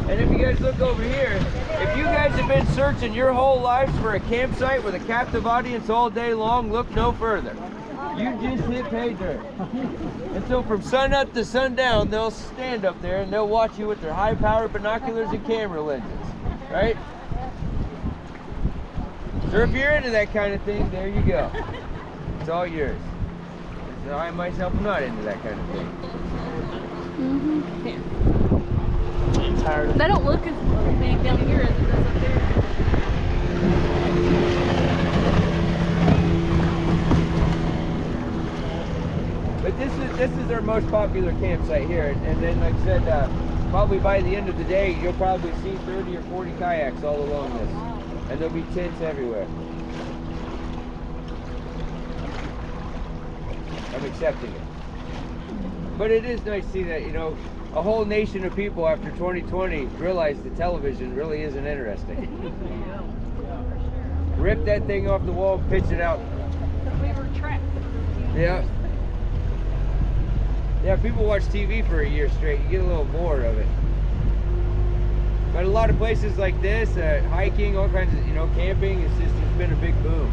And if you guys look over here, if you guys have been searching your whole lives for a campsite with a captive audience all day long, look no further. You just hit pay dirt. And so from sun up to sundown, they'll stand up there and they'll watch you with their high-powered binoculars and camera lenses, right? So if you're into that kind of thing, there you go. It's all yours. So I myself am not into that kind of thing. They don't look as big down here as it does up there. But this is our most popular campsite here, and then like I said, probably by the end of the day, you'll probably see 30 or 40 kayaks all along this, and there'll be tents everywhere. I'm accepting it. But it is nice to see that, you know, a whole nation of people after 2020 realize that television really isn't interesting. Rip that thing off the wall, pitch it out. We were trapped. Yeah. Yeah, people watch TV for a year straight. You get a little bored of it. But a lot of places like this, hiking, all kinds of, you know, camping, it's been a big boom.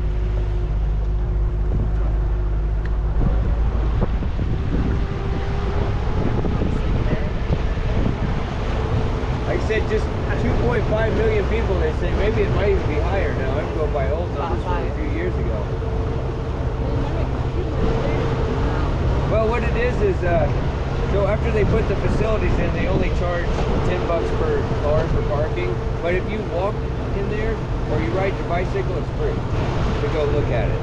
Like I said, just 2.5 million people, they say. Maybe it might even be higher now. I can go by old numbers from a few years ago. Well, what it is, so after they put the facilities in, they only charge $10 per car for parking. But if you walk in there or you ride your bicycle, it's free to go look at it.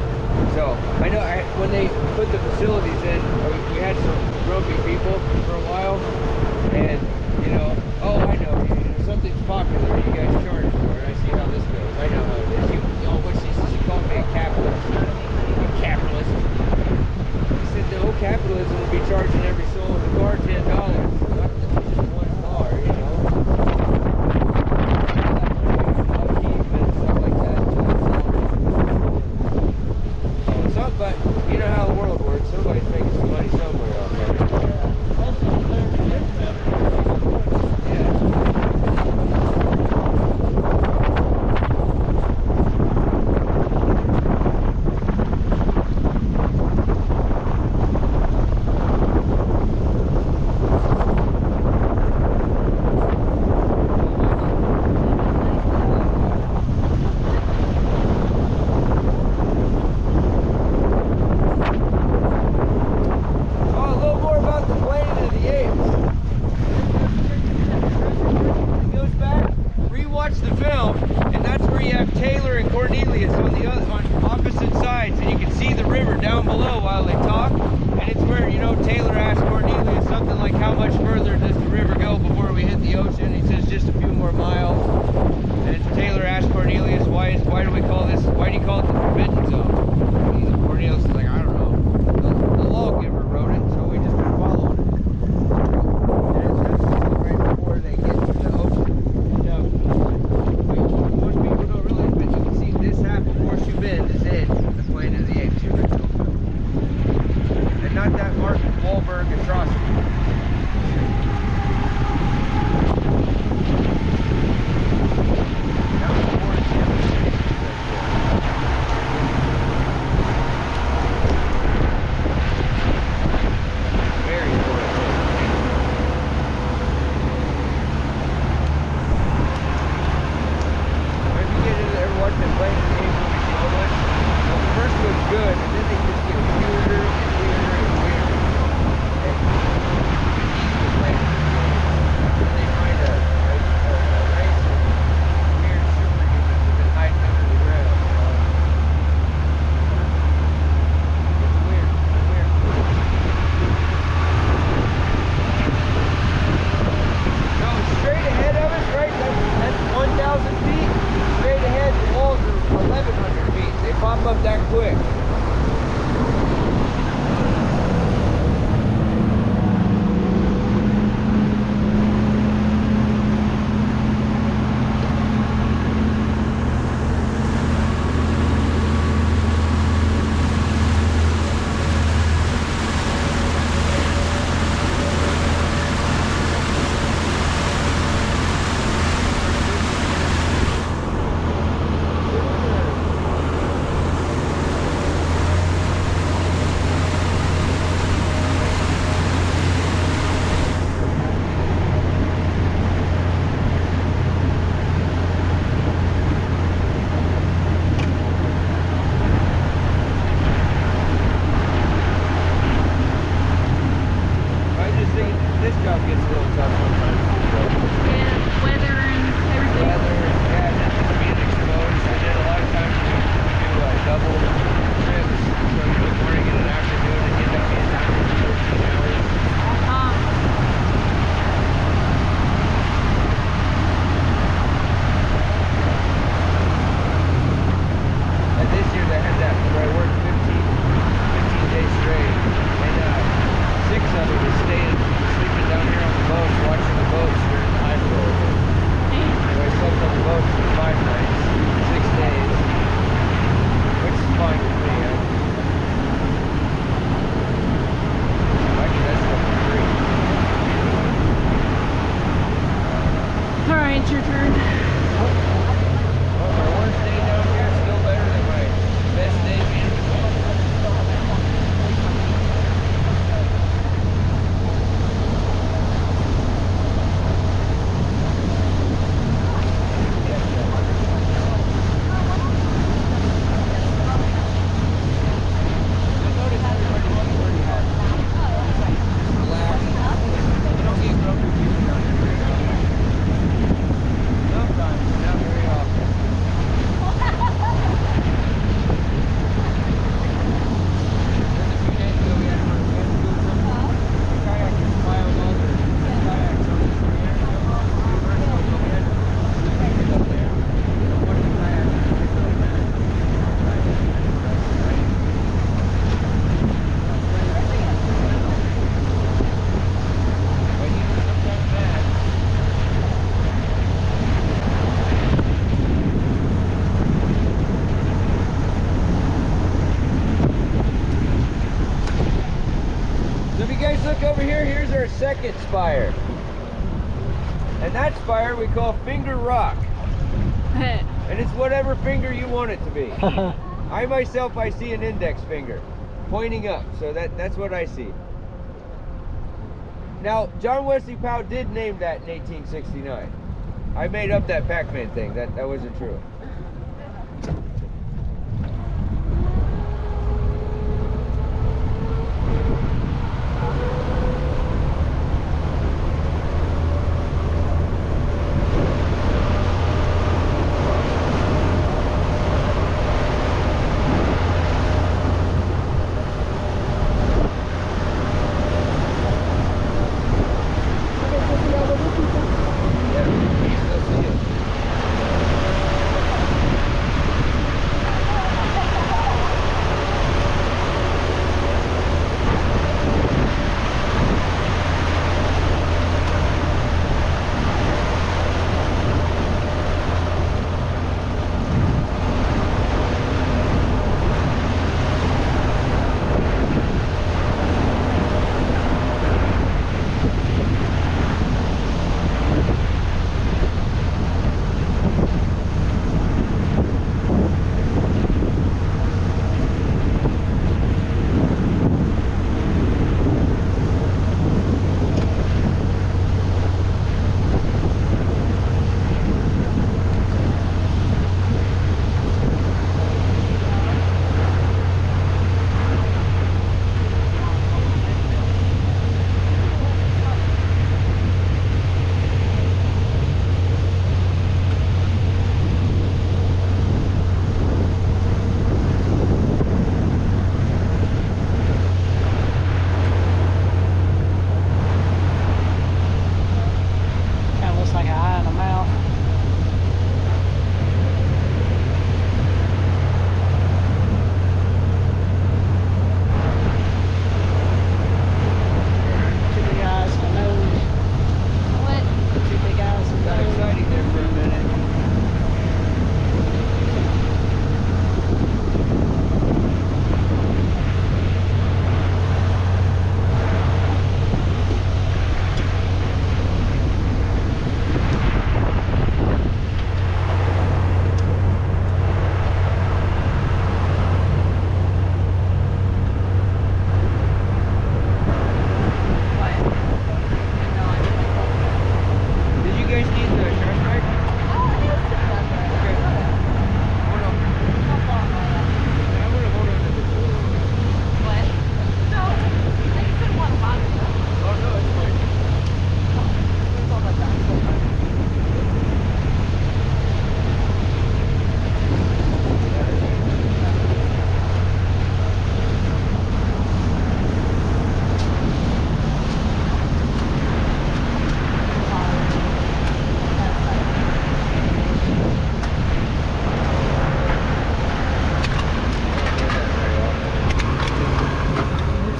So I know when they put the facilities in, we had some grumpy people for a while, and you know, oh, I know, something's popular, you guys charge for it. I see how this goes. I know how it is. She called me a capitalist. You capitalist. He said, no, capitalism will be charging every soul in the car $10. Not just one car, you know. Upkeep and stuff like that. So, but you know how the world works. Somebody's making some money somewhere off of it. double trips, so you do morning and an afternoon, and you end up being down here for 14 hours. And this year they had that where I worked 15 days straight, and 6 of it was sleeping down here on the boats, watching the boats during the high flow. So I slept on the boat for 5 nights, 6 days, which is fine with me. I do that stuff for free. All right, it's your turn. Well, my worst day down here is still better than my best day being second spire, and that spire we call Finger Rock, and it's whatever finger you want it to be. I myself, I see an index finger pointing up, so that's what I see. Now, John Wesley Powell did name that in 1869. I made up that Pac-Man thing. That wasn't true.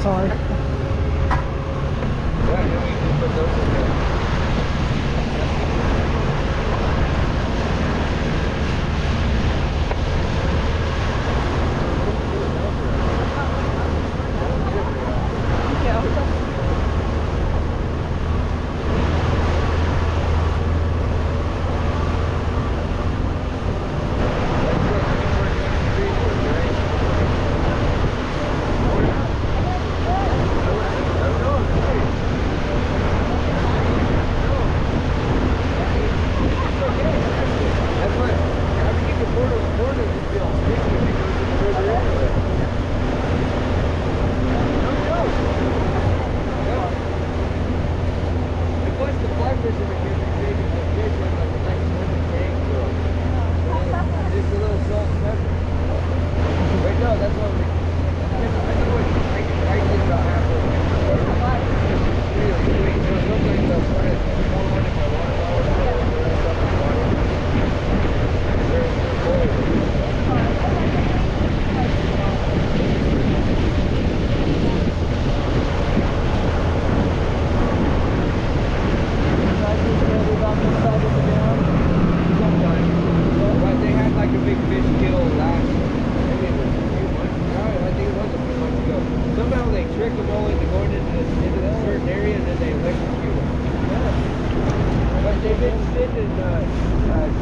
hard. Yeah, and we can put those in there.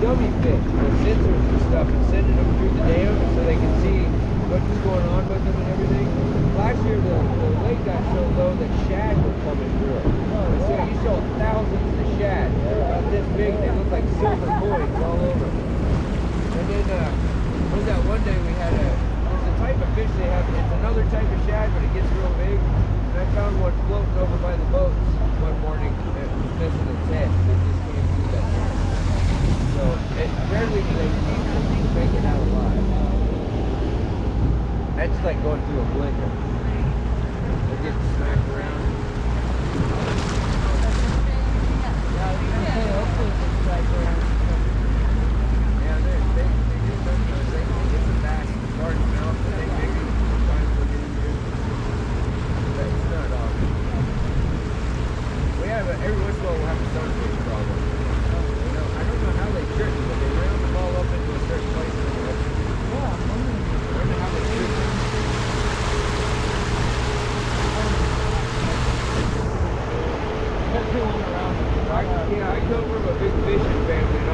Dummy fish with sensors and stuff and sending them through the dam so they can see what's going on with them and everything. Last year the lake got so low that shad were coming through it. And so you saw thousands of shad. They were about this big, they looked like silver coins all over. And then was that one day we had there's a type of fish they have, it's another type of shad but it gets real big. And I found one floating over by the boats one morning and missing its head. It just came through that. So it rarely do they make it out alive. That's like going through a blender. They get smacked around. Yeah, they do sometimes. They get the bass large enough that they maybe sometimes will get into. But it's not often. We have every once in a while we'll have a sunfish problem. I don't know how they trick them, but they round the ball up into a certain place in the river. I wonder how they trick them. I come from a big fishing family, and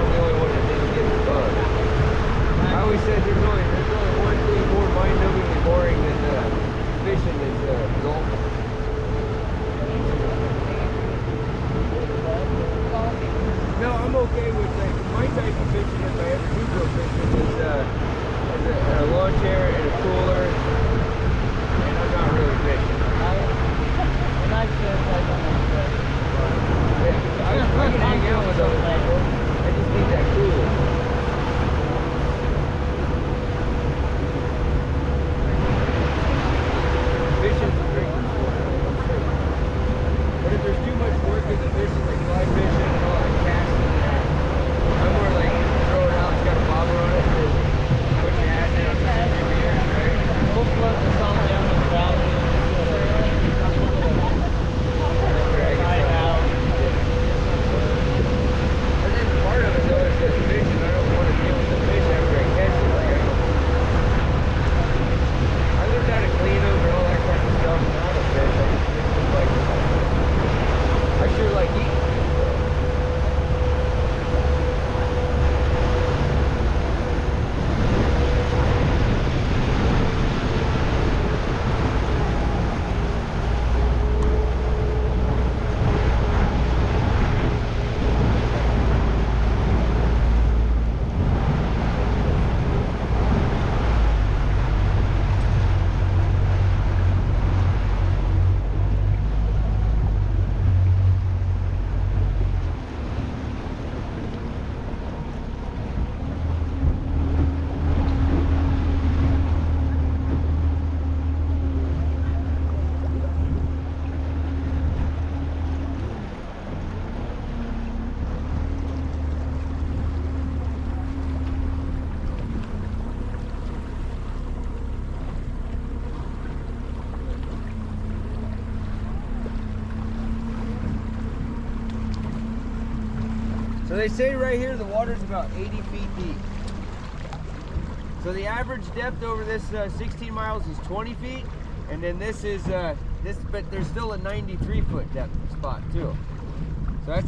they say right here the water's about 80 feet deep. So the average depth over this 16 miles is 20 feet, and then this is but there's still a 93-foot depth spot too. So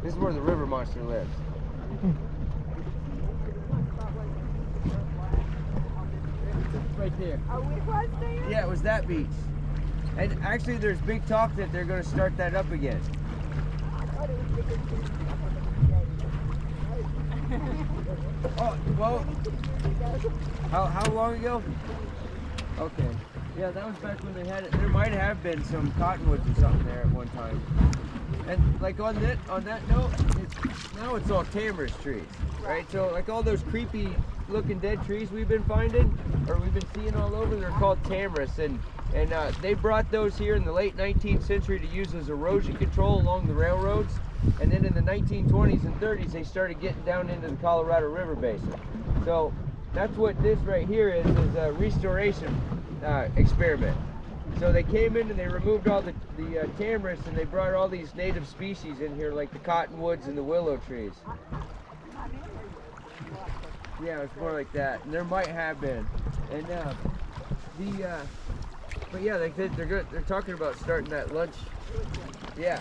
this is where the river monster lives. Right there. Oh, it was there? Yeah, it was that beach. And actually there's big talk that they're going to start that up again. Oh, well, how long ago? Okay. Yeah, that was back when they had it. There might have been some cottonwoods or something there at one time. And like on that note, now it's all tamarisk trees, right? So like all those creepy looking dead trees we've been finding, or we've been seeing all over, they're called tamarisks, and they brought those here in the late 19th century to use as erosion control along the railroads. And then in the 1920s and 30s, they started getting down into the Colorado River basin. So that's what this right here is a restoration experiment. So they came in and they removed all the tamarisks, and they brought all these native species in here, like the cottonwoods and the willow trees. Yeah, it's more like that. And there might have been. And but yeah, they're talking about starting that lunch. Yeah.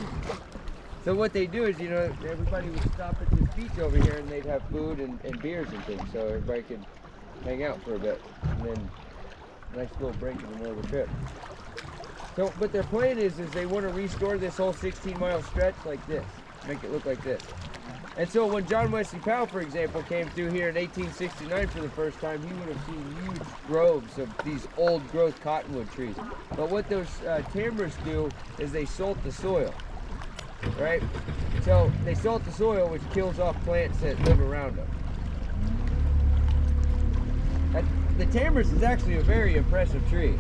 So what they do is, you know, everybody would stop at this beach over here, and they'd have food and beers and things, so everybody could hang out for a bit, and then nice little break in the middle of the trip. So, but their plan is they want to restore this whole 16-mile stretch like this, make it look like this. And so when John Wesley Powell, for example, came through here in 1869 for the first time, he would have seen huge groves of these old growth cottonwood trees. But what those tamarisks do is they salt the soil, right? So they salt the soil, which kills off plants that live around them. The tamarisk is actually a very impressive tree.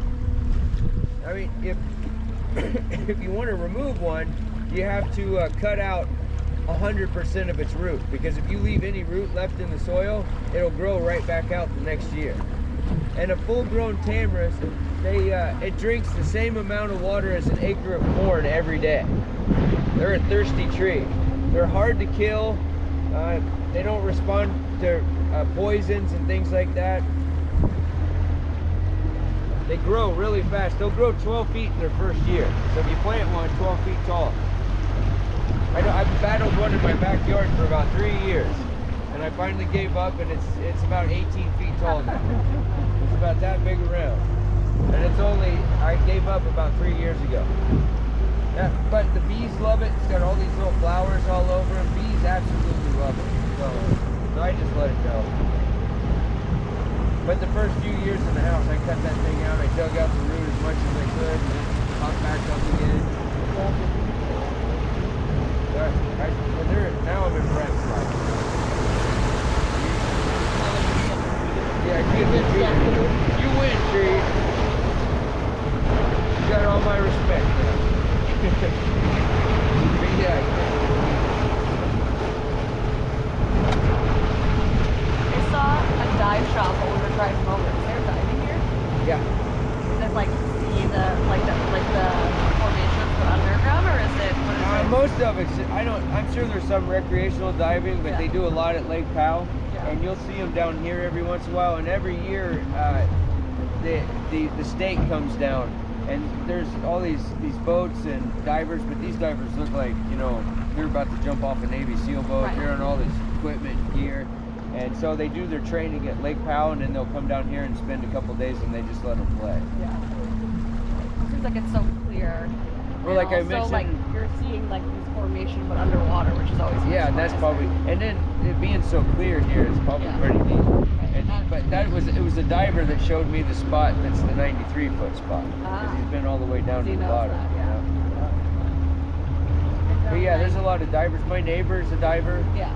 I mean, if you want to remove one, you have to cut out 100% of its root, because if you leave any root left in the soil, it'll grow right back out the next year. And a full-grown tamarisk, it drinks the same amount of water as an acre of corn every day. They're a thirsty tree. They're hard to kill. They don't respond to poisons and things like that. They grow really fast. They'll grow 12 feet in their first year. So if you plant one 12 feet tall. I've battled one in my backyard for about 3 years, and I finally gave up, and it's about 18 feet tall now. It's about that big around, and I gave up about 3 years ago. Yeah, but the bees love it. It's got all these little flowers all over them. Bees absolutely love it. So I just let it go. But the first few years in the house, I cut that thing out. I dug out the root as much as I could, and then popped back up again. Now I'm impressed. Yeah, you win, tree. You got all my respect. But yeah. I saw a dive shop when we were driving over. Is there diving here? Yeah. Is it like the formations put underground, or is it? What is it? Most of it's, I'm sure there's some recreational diving, but they do a lot at Lake Powell, and you'll see them down here every once in a while. And every year, the state comes down, and there's all these boats and divers, but these divers look like, you know, they're about to jump off a Navy SEAL boat. Right. They're on all this equipment and gear. And so they do their training at Lake Powell, and then they'll come down here and spend a couple days, and they just let them play. Yeah. It seems like it's so clear. Well, like I mentioned, like you're seeing like these formations but underwater, which is always yeah, and that's probably, and then it being so clear here is probably pretty neat. Right. But it was a diver that showed me the spot that's the 93-foot spot, because he's been all the way down to the bottom. That, yeah. But yeah, there's a lot of divers. My neighbor's a diver. Yeah.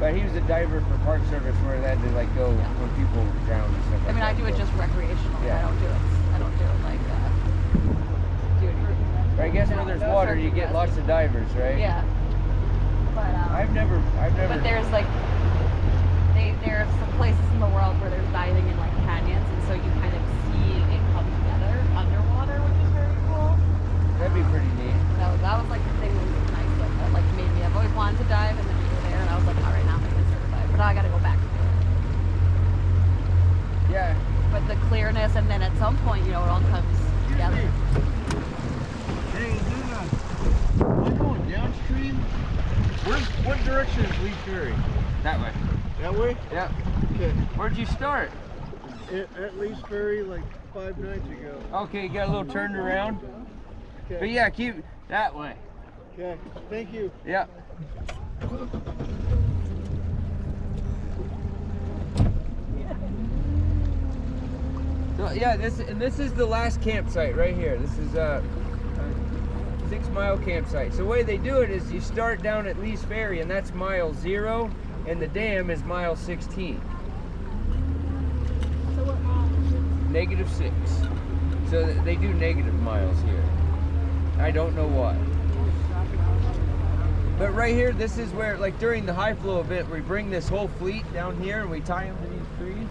But he was a diver for Park Service, where they had to like go when people drown and stuff. I mean, I do it just recreationally. Yeah. I don't do it like that. I guess where there's water, you get lots of divers, right? Yeah. But I've never. But there's like, there are some places in the world where there's diving in like canyons, and so you kind of see it come together underwater, which is very cool. That'd be pretty neat. That was like the thing that was nice, that like made me. I've always wanted to dive, and then we were there, and I at some point, you know, it all comes together. Hey, we're going downstream. What direction is Lee Ferry? That way. That way? Yeah. Okay. Where'd you start? At Lee's Ferry like 5 nights ago. Okay, you got a little turned around. But Okay. yeah, keep that way. Okay. Thank you. Yeah. So yeah, this is the last campsite right here. This is a 6 mile campsite. So the way they do it is you start down at Lee's Ferry, and that's mile 0, and the dam is mile 16. So what -6. So they do negative miles here. I don't know why. But right here, this is where, like during the high flow event, we bring this whole fleet down here and we tie them to these trees,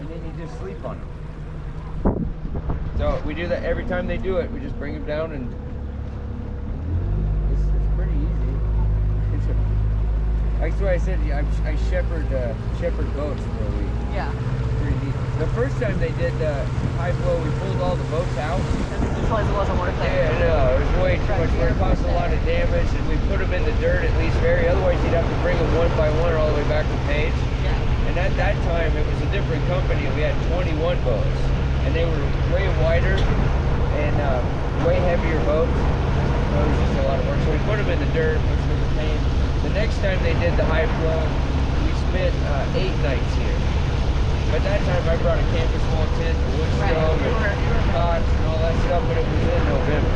and then you just sleep on them. So we do that every time they do it. We just bring them down, and it's pretty easy. That's why I said I shepherd boats for a week. Yeah. Pretty neat. The first time they did high flow, we pulled all the boats out. And it just wasn't worth it. Yeah, no, it was way too much work. It caused a lot of damage, and we put them in the dirt at Lee's Ferry. Otherwise, you'd have to bring them one by one all the way back to Page. Yeah. And at that time, it was a different company. We had 21 boats, and they were way wider and way heavier boats. So it was just a lot of work. So we put them in the dirt, which was a pain. The next time they did the high flow, we spent 8 nights here. But that time I brought a canvas wall tent, a wood Right. stove, You were- and cots and all that stuff, but it was in November.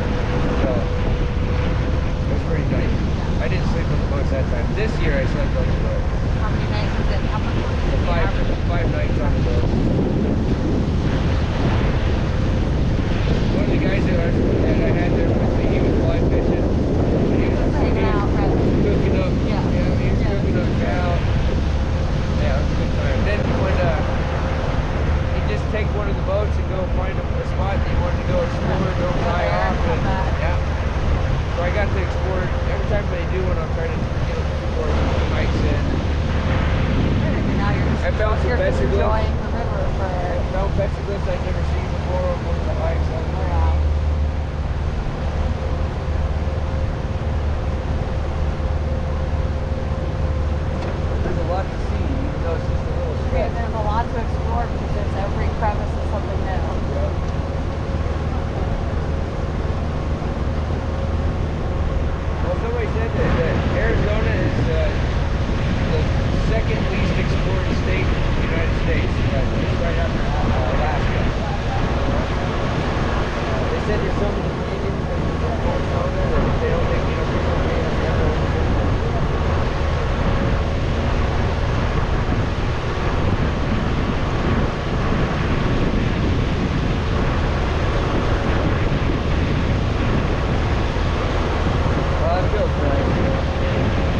So it was pretty nice. I didn't sleep on the boats that time. This year I slept on the boat. How many nights was it? How much was it? Five nights on the boat. One of the guys that I had there with me, he was fly fishing. And he was Hanging out, right? cooking up. Yeah. He was cooking up trout. Yeah, it was a good time. Then when he'd just take one of the boats and go find a spot that he wanted to go explore, go fly Yeah, off. come back. Yeah. So I got to explore. Every time they do one, I'm trying to get a few more hikes in. And now you're just I found some you're just petroglyphs. enjoying the river for I found petroglyphs I'd never seen before on one of the hikes. wow. There's a lot to see, even though it's just a little Yeah, stretch. there's a lot to explore because there's every crevice is something new. Yeah. Well, somebody said that Arizona is the second least explored state in the United States, just right after Alaska. They said there's so many Canadians in Arizona that they don't think people can never understand them. Well, that feels nice.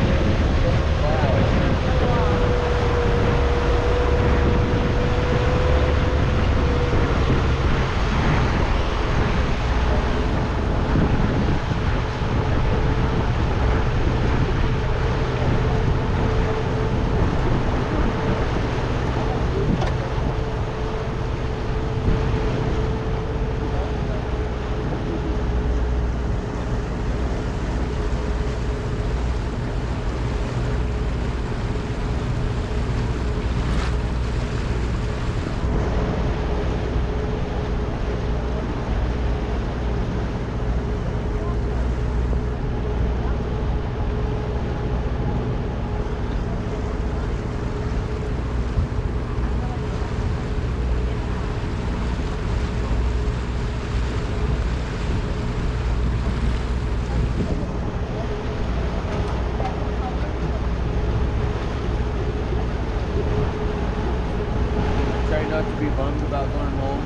Try not to be bummed about going home.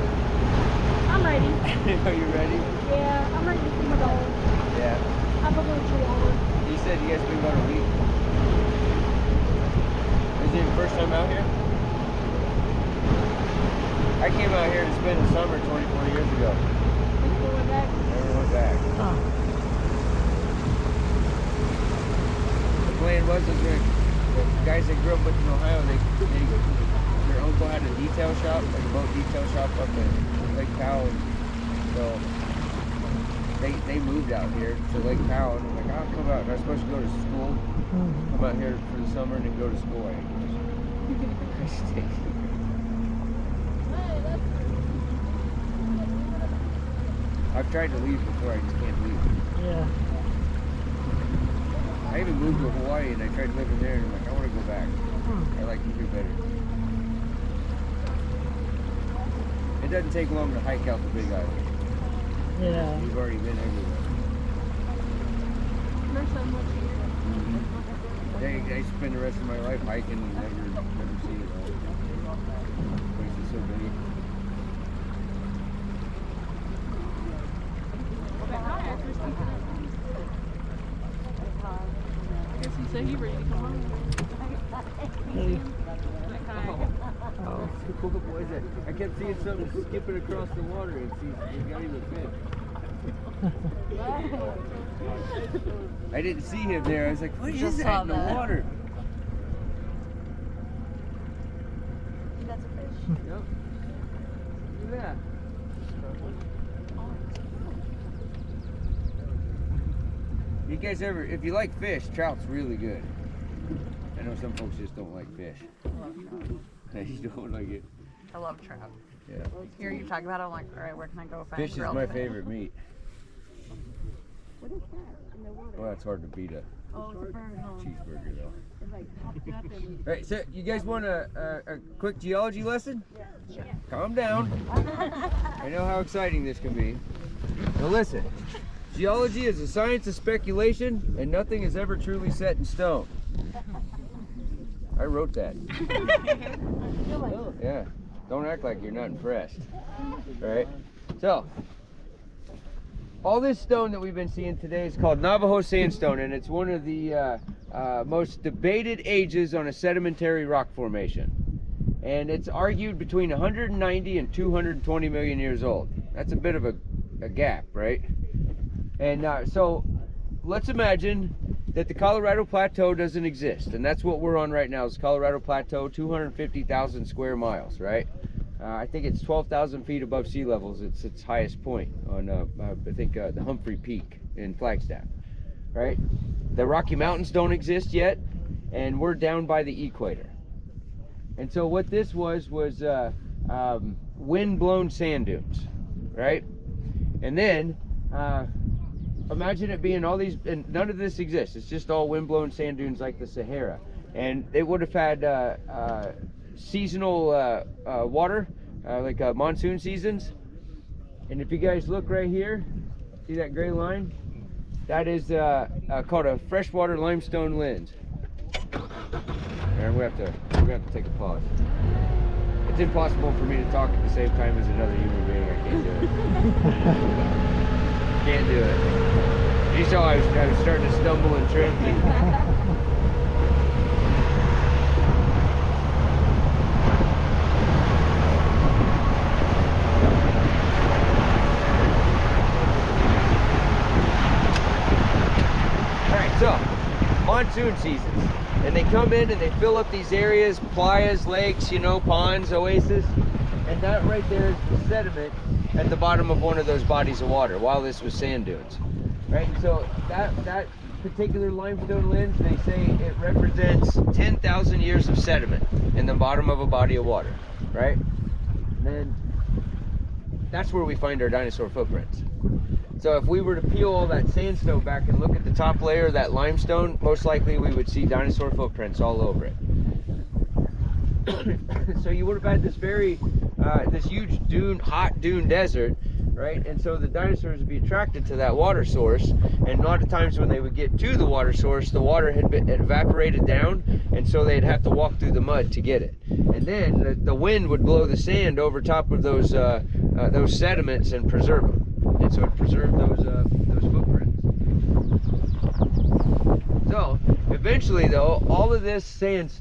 I'm ready. Are you ready? Yeah, I'm ready to see my dog. Yeah. I have a little chihuahua. You said you guys been about a week. Is it your first time out here? I came out here to spend the summer 24 years ago. Think you went back? Never went back. The plan was that the guys that grew up with in Ohio, their uncle had a detail shop, like a boat detail shop up in Lake Powell. So they moved out here to Lake Powell, and I'm like, I'll come out. And I was supposed to go to school, come out here for the summer, and then go to school. I stayed here. I've tried to leave before, I just can't leave. Yeah. I even moved to Hawaii and I tried living there, and I'm like, I want to go back. I like it here better. It doesn't take long to hike out the Big Island. Yeah. You've already been everywhere. There's so much I spend the rest of my life hiking and never see it all. The place is so big. I guess he said he ready to come home. Hey. Oh, it's cool, boys. I kept seeing something skipping across the water, and he's got him a fish. I didn't see him there. I was like, what is that in the water? That's a fish. Yep. Look at that. You guys ever, if you like fish, trout's really good. I know some folks just don't like fish. I just don't like it. I love trout. Yeah. Hear you talk about it, I'm like, all right, where can I go find Fish is grilled my fish? favorite meat. What is that in the water? Well, it's hard to beat a Oh, it's a bird, huh? cheeseburger, though. It like popped up and... All right, so you guys want a quick geology lesson? Yeah. Calm down. I know how exciting this can be. Now listen, geology is a science of speculation, and nothing is ever truly set in stone. I wrote that. Yeah, don't act like you're not impressed. All right, so all this stone that we've been seeing today is called Navajo sandstone, and it's one of the most debated ages on a sedimentary rock formation. And it's argued between 190 and 220 million years old. That's a bit of a gap, right? And so let's imagine that the Colorado Plateau doesn't exist, and that's what we're on right now, is Colorado Plateau, 250,000 square miles, right? I think it's 12,000 feet above sea levels. It's its highest point on, I think, the Humphrey Peak in Flagstaff, right? The Rocky Mountains don't exist yet, and we're down by the equator. And so what this was wind-blown sand dunes, right? And then imagine it being all these, and none of this exists. It's just all wind-blown sand dunes like the Sahara. And it would have had seasonal water, like monsoon seasons. And if you guys look right here, see that gray line? That is called a freshwater limestone lens. And we're gonna have to take a pause. It's impossible for me to talk at the same time as another human being. I can't do it. Can't do it. You saw I was starting to stumble and trip. Alright, so monsoon seasons. And they come in and they fill up these areas, playas, lakes, you know, ponds, oasis. And that right there is the sediment at the bottom of one of those bodies of water while this was sand dunes. Right, and so that particular limestone lens, they say it represents 10,000 years of sediment in the bottom of a body of water, right? And then that's where we find our dinosaur footprints. So if we were to peel all that sandstone back and look at the top layer of that limestone, most likely we would see dinosaur footprints all over it. So you would have had this this huge hot dune desert, right? And so the dinosaurs would be attracted to that water source, and a lot of times when they would get to the water source, the water had been evaporated down, and so they'd have to walk through the mud to get it. And then the wind would blow the sand over top of those sediments and preserve them. And so it preserved those footprints. So eventually, though, all of this sand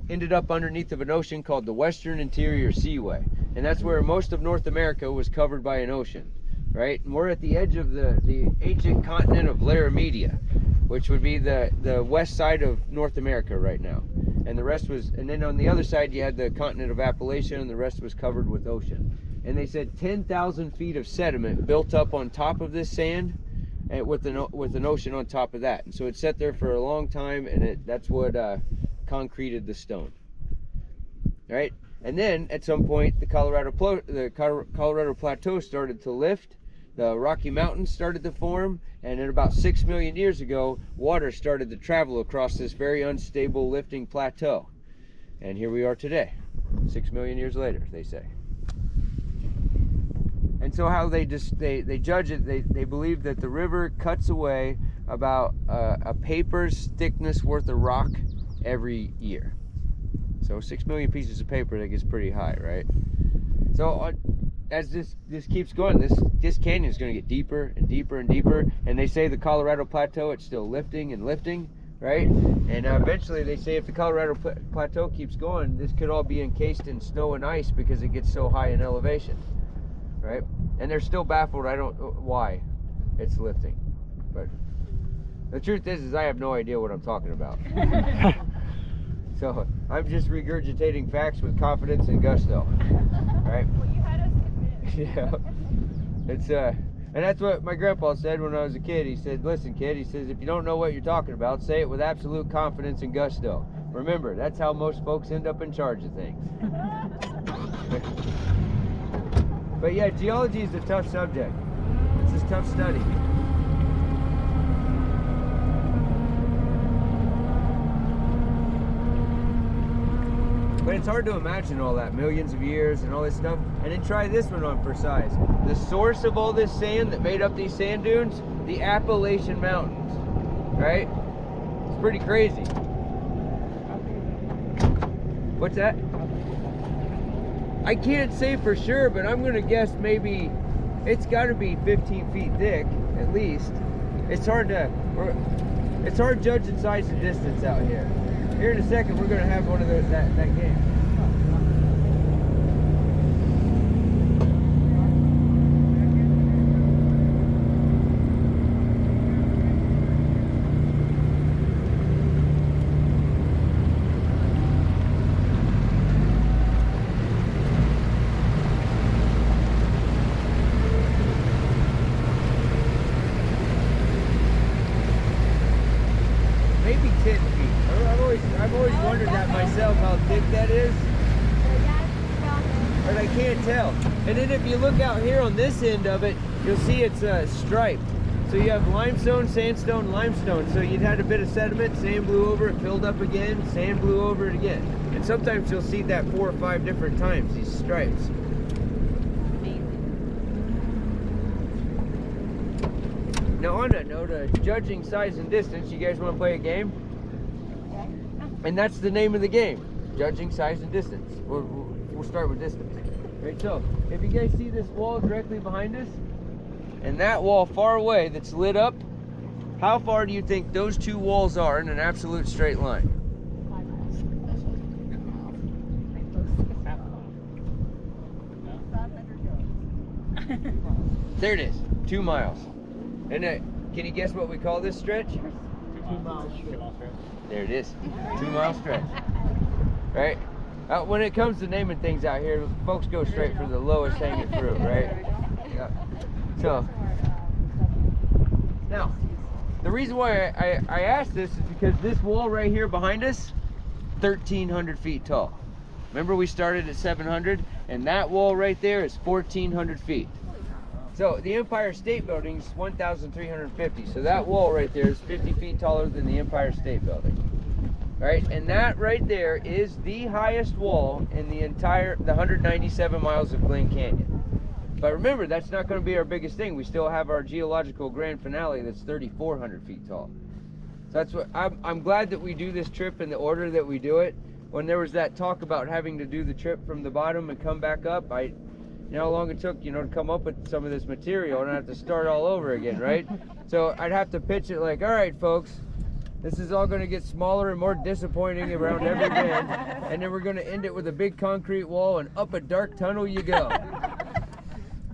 ended up underneath of an ocean called the Western Interior Seaway, and that's where most of North America was covered by an ocean, right? And we're at the edge of the ancient continent of Laramida, which would be the west side of North America right now. and the rest was, and then on the other side you had the continent of Appalachia, and the rest was covered with ocean. And they said 10,000 feet of sediment built up on top of this sand, and with an ocean on top of that. And so it sat there for a long time, and that's what concreted the stone. Right? And then at some point the Colorado Plateau started to lift, the Rocky Mountains started to form, and then about 6 million years ago, water started to travel across this very unstable lifting plateau. And here we are today, 6 million years later, they say. And so how they judge it, they believe that the river cuts away about a paper's thickness worth of rock every year. So 6 million pieces of paper, that gets pretty high, right? So as this keeps going, this canyon is going to get deeper and deeper and deeper. And they say the Colorado Plateau, it's still lifting and lifting, right? And eventually they say if the Colorado Plateau keeps going, this could all be encased in snow and ice because it gets so high in elevation, right? And they're still baffled. I don't why it's lifting, but the truth is I have no idea what I'm talking about. So I'm just regurgitating facts with confidence and gusto, right? Well, you had us convinced. Yeah, it's and that's what my grandpa said when I was a kid. He said, "Listen, kid," he says, "if you don't know what you're talking about, say it with absolute confidence and gusto. Remember, that's how most folks end up in charge of things." But yeah, geology is a tough subject. It's a tough study. But it's hard to imagine all that, millions of years and all this stuff. And then try this one on for size. The source of all this sand that made up these sand dunes, the Appalachian Mountains, right? It's pretty crazy. What's that? I can't say for sure, but I'm gonna guess maybe it's gotta be 15 feet thick, at least. It's hard judging size and distance out here. Here in a second, we're going to have one of those, that game. Maybe 10 feet. I've always wondered that myself, how thick that is. But I can't tell. And then if you look out here on this end of it, you'll see it's striped. So you have limestone, sandstone, limestone. So you'd had a bit of sediment, sand blew over it, filled up again, sand blew over it again. And sometimes you'll see that 4 or 5 different times, these stripes. Now on that note, judging size and distance, you guys want to play a game? And that's the name of the game, judging size and distance. We'll start with distance. Right, so if you guys see this wall directly behind us, and that wall far away that's lit up, how far do you think those two walls are in an absolute straight line? 5 miles. There it is, 2 miles. And can you guess what we call this stretch? 2 miles. 2 mile stretch. There it is, 2 mile stretch. Right? When it comes to naming things out here, folks go straight for the lowest hanging fruit, right? Yeah. So, now, the reason why I asked this is because this wall right here behind us, 1,300 feet tall. Remember we started at 700, and that wall right there is 1,400 feet. So the Empire State Building is 1,350. So that wall right there is 50 feet taller than the Empire State Building. Right? And that right there is the highest wall in the 197 miles of Glen Canyon. But remember, that's not going to be our biggest thing. We still have our geological grand finale that's 3,400 feet tall. So that's what I'm glad that we do this trip in the order that we do it. When there was that talk about having to do the trip from the bottom and come back up, you know how long it took, to come up with some of this material, and I have to start all over again, right? So I'd have to pitch it like, all right, folks, this is all going to get smaller and more disappointing around every bend, and then we're going to end it with a big concrete wall, and up a dark tunnel you go.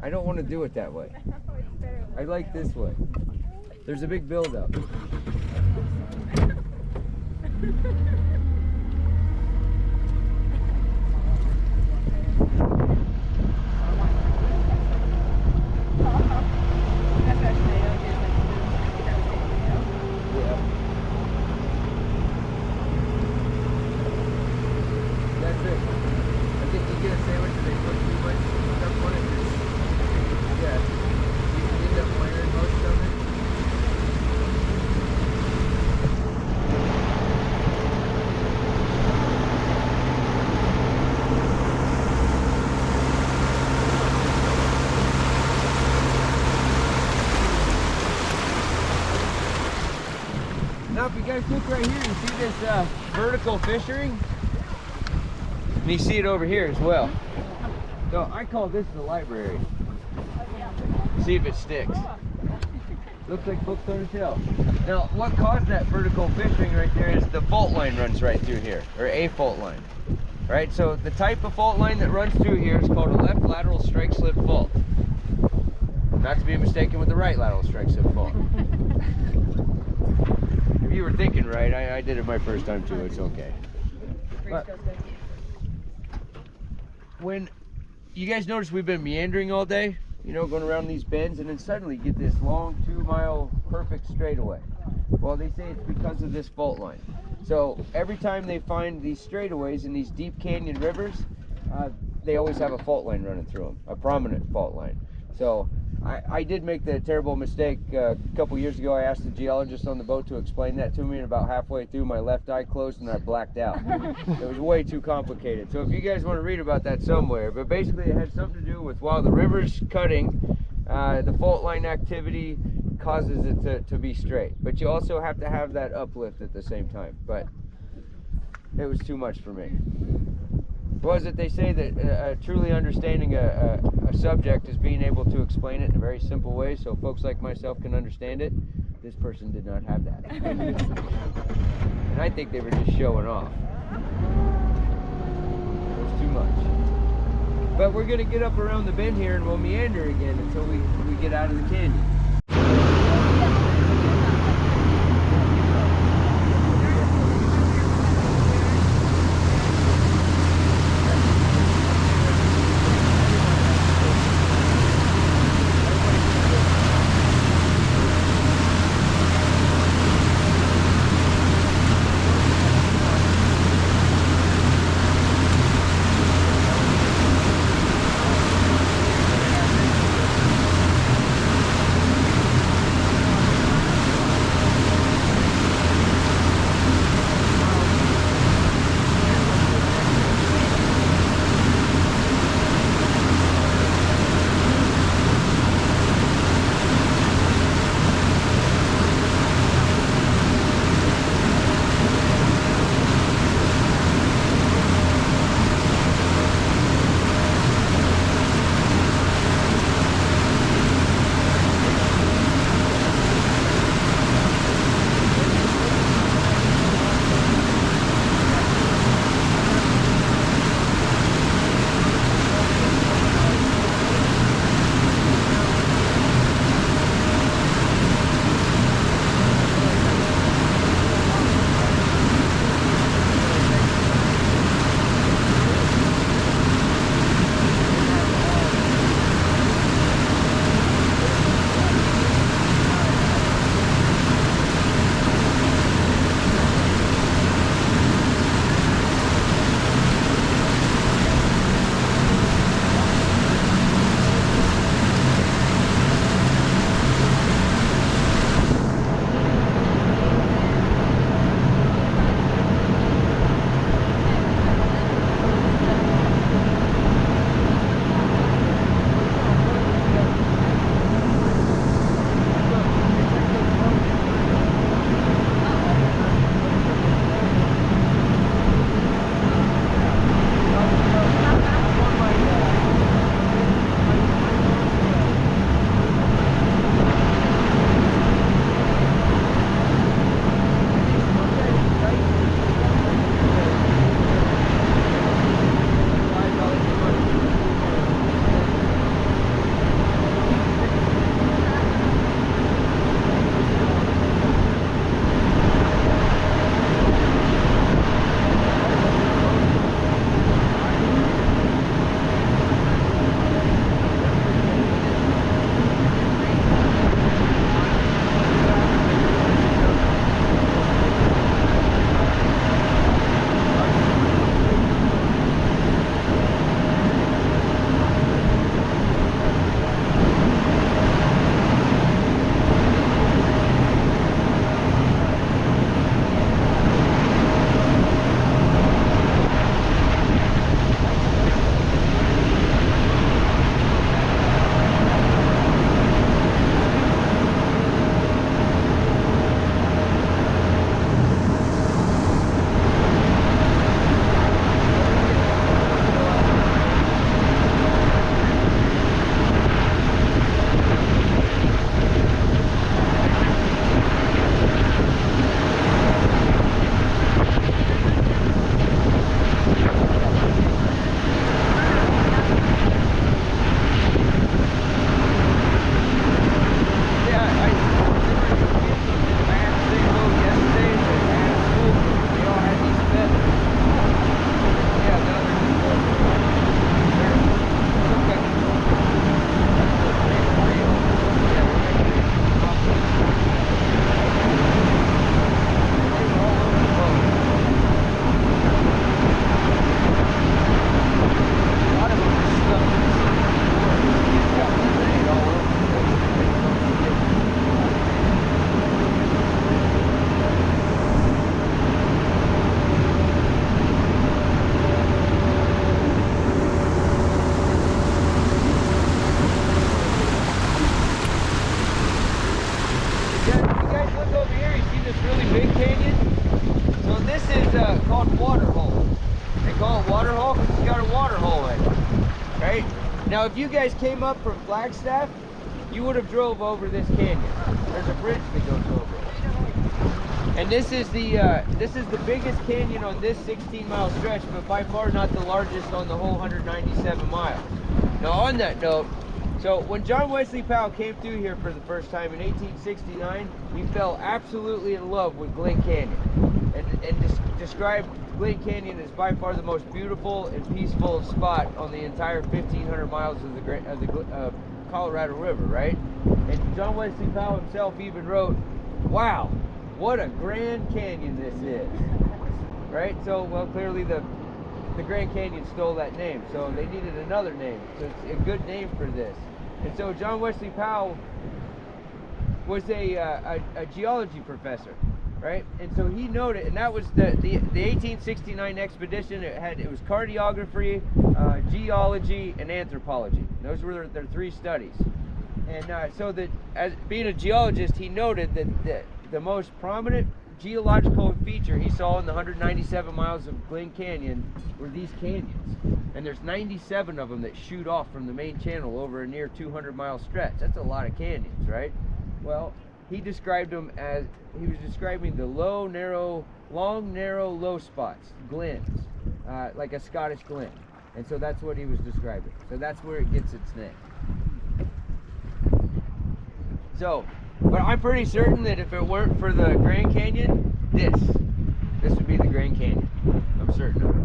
I don't want to do it that way. I like this way. There's a big build-up. Now if you guys look right here, you see this vertical fishing? And you see it over here as well. So I call this the library. See if it sticks. Looks like books on a shelf. Now what caused that vertical fishing right there is the fault line runs right through here, or a fault line. Right, so the type of fault line that runs through here is called a left lateral strike slip fault. Not to be mistaken with the right lateral strike slip fault. If you were thinking right, I did it my first time too, it's okay. But when you guys notice we've been meandering all day, you know, going around these bends, and then suddenly get this long 2-mile perfect straightaway. Well, they say it's because of this fault line. So every time they find these straightaways in these deep canyon rivers, they always have a fault line running through them, a prominent fault line. So I did make the terrible mistake a couple years ago. I asked the geologist on the boat to explain that to me, and about halfway through my left eye closed and I blacked out. It was way too complicated. So if you guys want to read about that somewhere, but basically it had something to do with while the river's cutting, the fault line activity causes it to be straight. But you also have to have that uplift at the same time. But it was too much for me. Was it they say that truly understanding a subject is being able to explain it in a very simple way so folks like myself can understand it? This person did not have that. And I think they were just showing off. It was too much. But we're going to get up around the bend here and we'll meander again until we get out of the canyon. really big canyon. So this is called water hole. They call it water hole because it's got a water hole in it, right? Now, if you guys came up from Flagstaff, you would have drove over this canyon. There's a bridge that goes over it. And this is the biggest canyon on this 16-mile stretch, but by far not the largest on the whole 197 miles. Now, on that note, so when John Wesley Powell came through here for the first time in 1869, he fell absolutely in love with Glen Canyon, and described Glen Canyon as by far the most beautiful and peaceful spot on the entire 1,500 miles of the Colorado River, right? And John Wesley Powell himself even wrote, "Wow, what a grand canyon this is," right? So, well, clearly the Grand Canyon stole that name, so they needed another name. So it's a good name for this. And so John Wesley Powell was a geology professor, right? And so he noted, and that was the 1869 expedition. It was cartography, geology, and anthropology. Those were their three studies. And so that, as being a geologist, he noted that the most prominent geological feature he saw in the 197 miles of Glen Canyon were these canyons. And there's 97 of them that shoot off from the main channel over a near 200-mile stretch. That's a lot of canyons, right? Well, he described them as, he was describing the long, narrow, low spots, glens, like a Scottish glen. And so that's what he was describing. So that's where it gets its name. So, but I'm pretty certain that if it weren't for the Grand Canyon, this would be the Grand Canyon. I'm certain of it.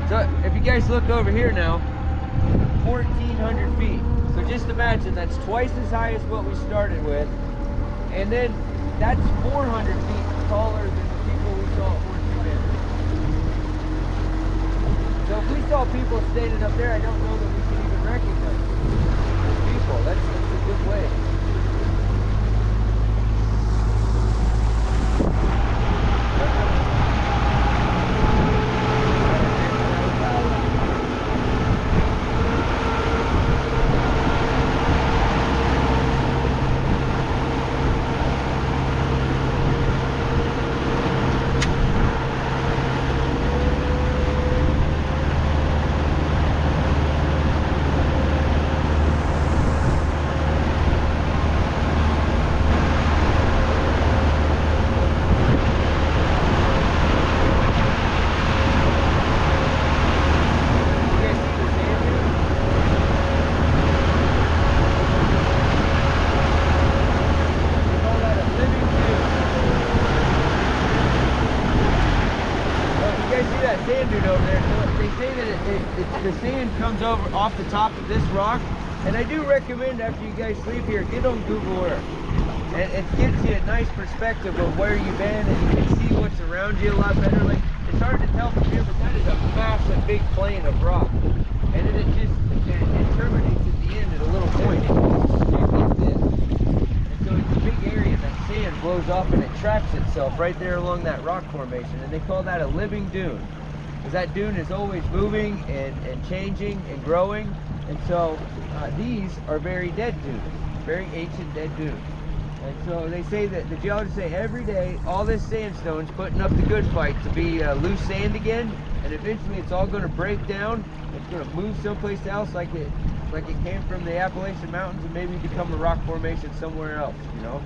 So if you guys look over here now, 1,400 feet. So just imagine that's twice as high as what we started with. And then that's 400 feet taller than the people we saw at Horseshoe Bend. So if we saw people standing up there, I don't know that we can even recognize them. People, that's a good way. The sand comes over off the top of this rock, and I do recommend after you guys leave here, get on Google Earth, and it gives you a nice perspective of where you've been, and you can see what's around you a lot better. Like, it's hard to tell from here, but that is a massive big plain of rock, and then it terminates at the end at a little point. And so it's a big area that sand blows off and it traps itself right there along that rock formation, and they call that a living dune. Because that dune is always moving and changing and growing. And so these are very dead dunes, very ancient dead dunes. And so they say that, the geologists say every day, all this sandstone's putting up the good fight to be loose sand again. And eventually it's all going to break down. It's going to move someplace else like it came from the Appalachian Mountains and maybe become a rock formation somewhere else, you know?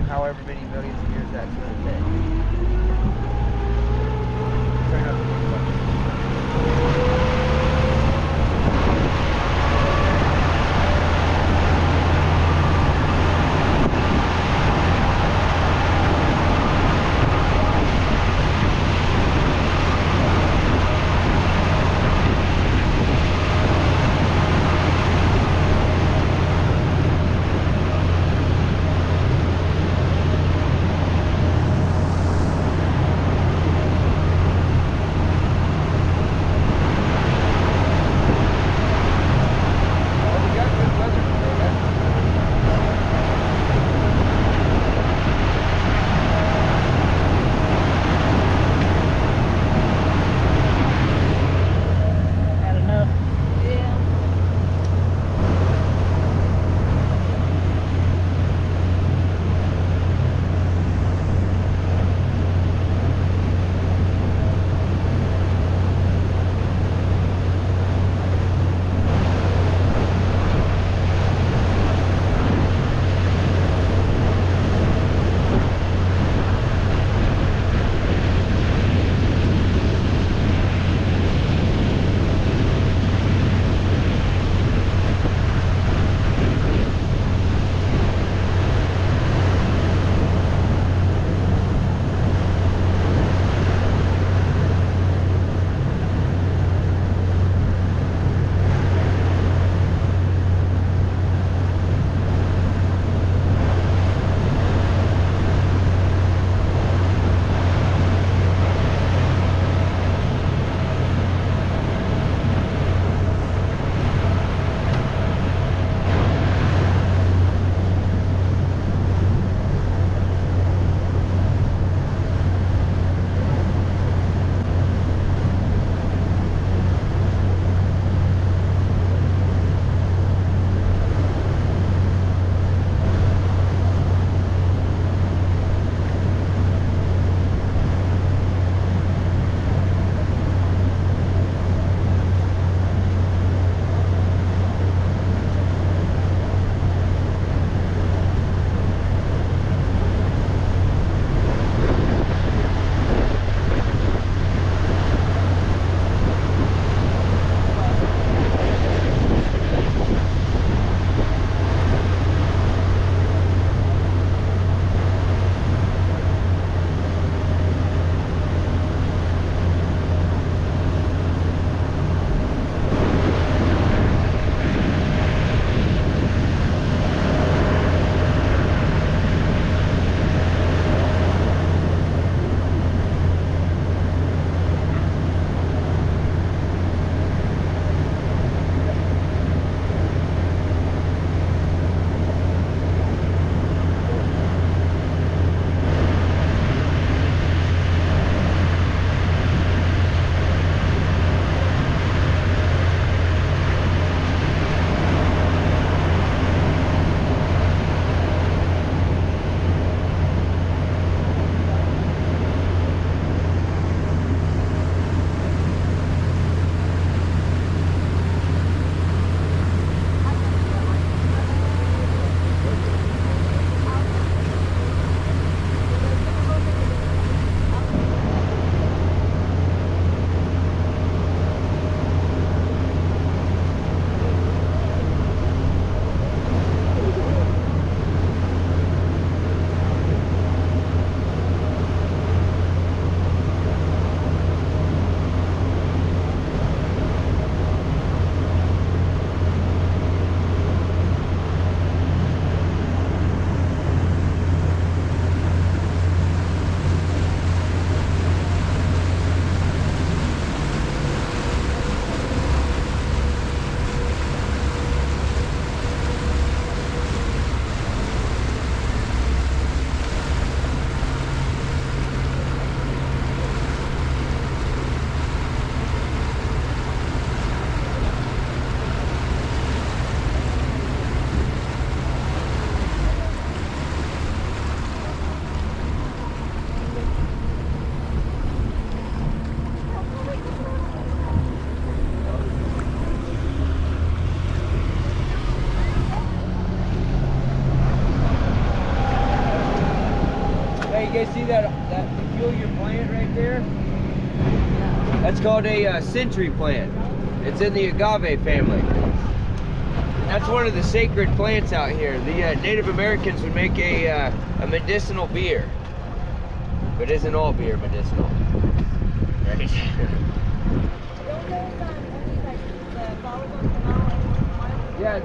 However many millions of years that's going to take. Turn up the called a century plant. It's in the agave family. That's one of the sacred plants out here. The Native Americans would make a medicinal beer, but isn't all beer medicinal? Right. Yeah,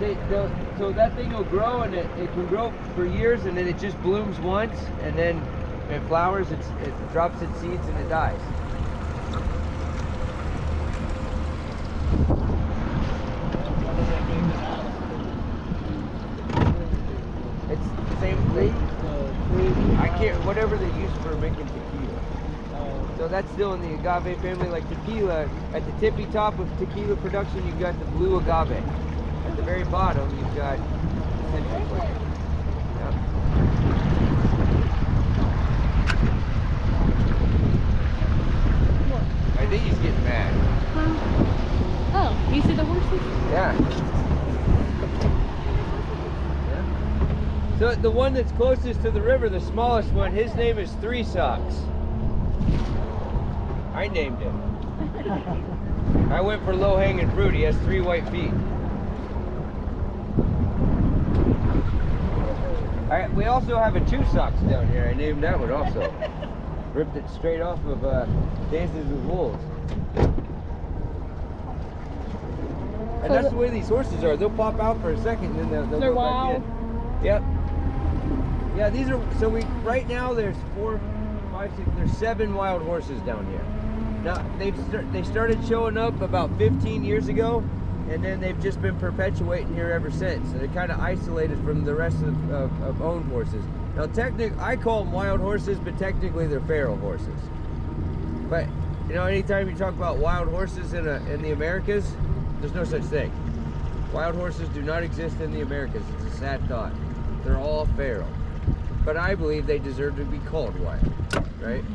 so that thing will grow, and it can grow for years, and then it just blooms once, and then it flowers, it drops its seeds, and it dies. It's the same thing. I can't, whatever they use for making tequila. So that's still in the agave family, like tequila. At the tippy top of tequila production, you've got the blue agave. At the very bottom, you've got century plant. Yep. I think he's getting mad. Oh, you see the horses? Yeah. So the one that's closest to the river, the smallest one, his name is Three Socks. I named him. I went for low-hanging fruit. He has 3 white feet. We also have a Two Socks down here. I named that one also. Ripped it straight off of Dances with Wolves. And that's the way these horses are. They'll pop out for a second, and then they'll go back in. Yep. Yeah, these are, so right now there's 4, 5, 6, there's 7 wild horses down here. Now, they started showing up about 15 years ago, and then they've just been perpetuating here ever since. So they're kind of isolated from the rest of owned horses. Now, I call them wild horses, but technically they're feral horses. But, you know, anytime you talk about wild horses in the Americas, there's no such thing. Wild horses do not exist in the Americas. It's a sad thought. They're all feral. But I believe they deserve to be called wild, right?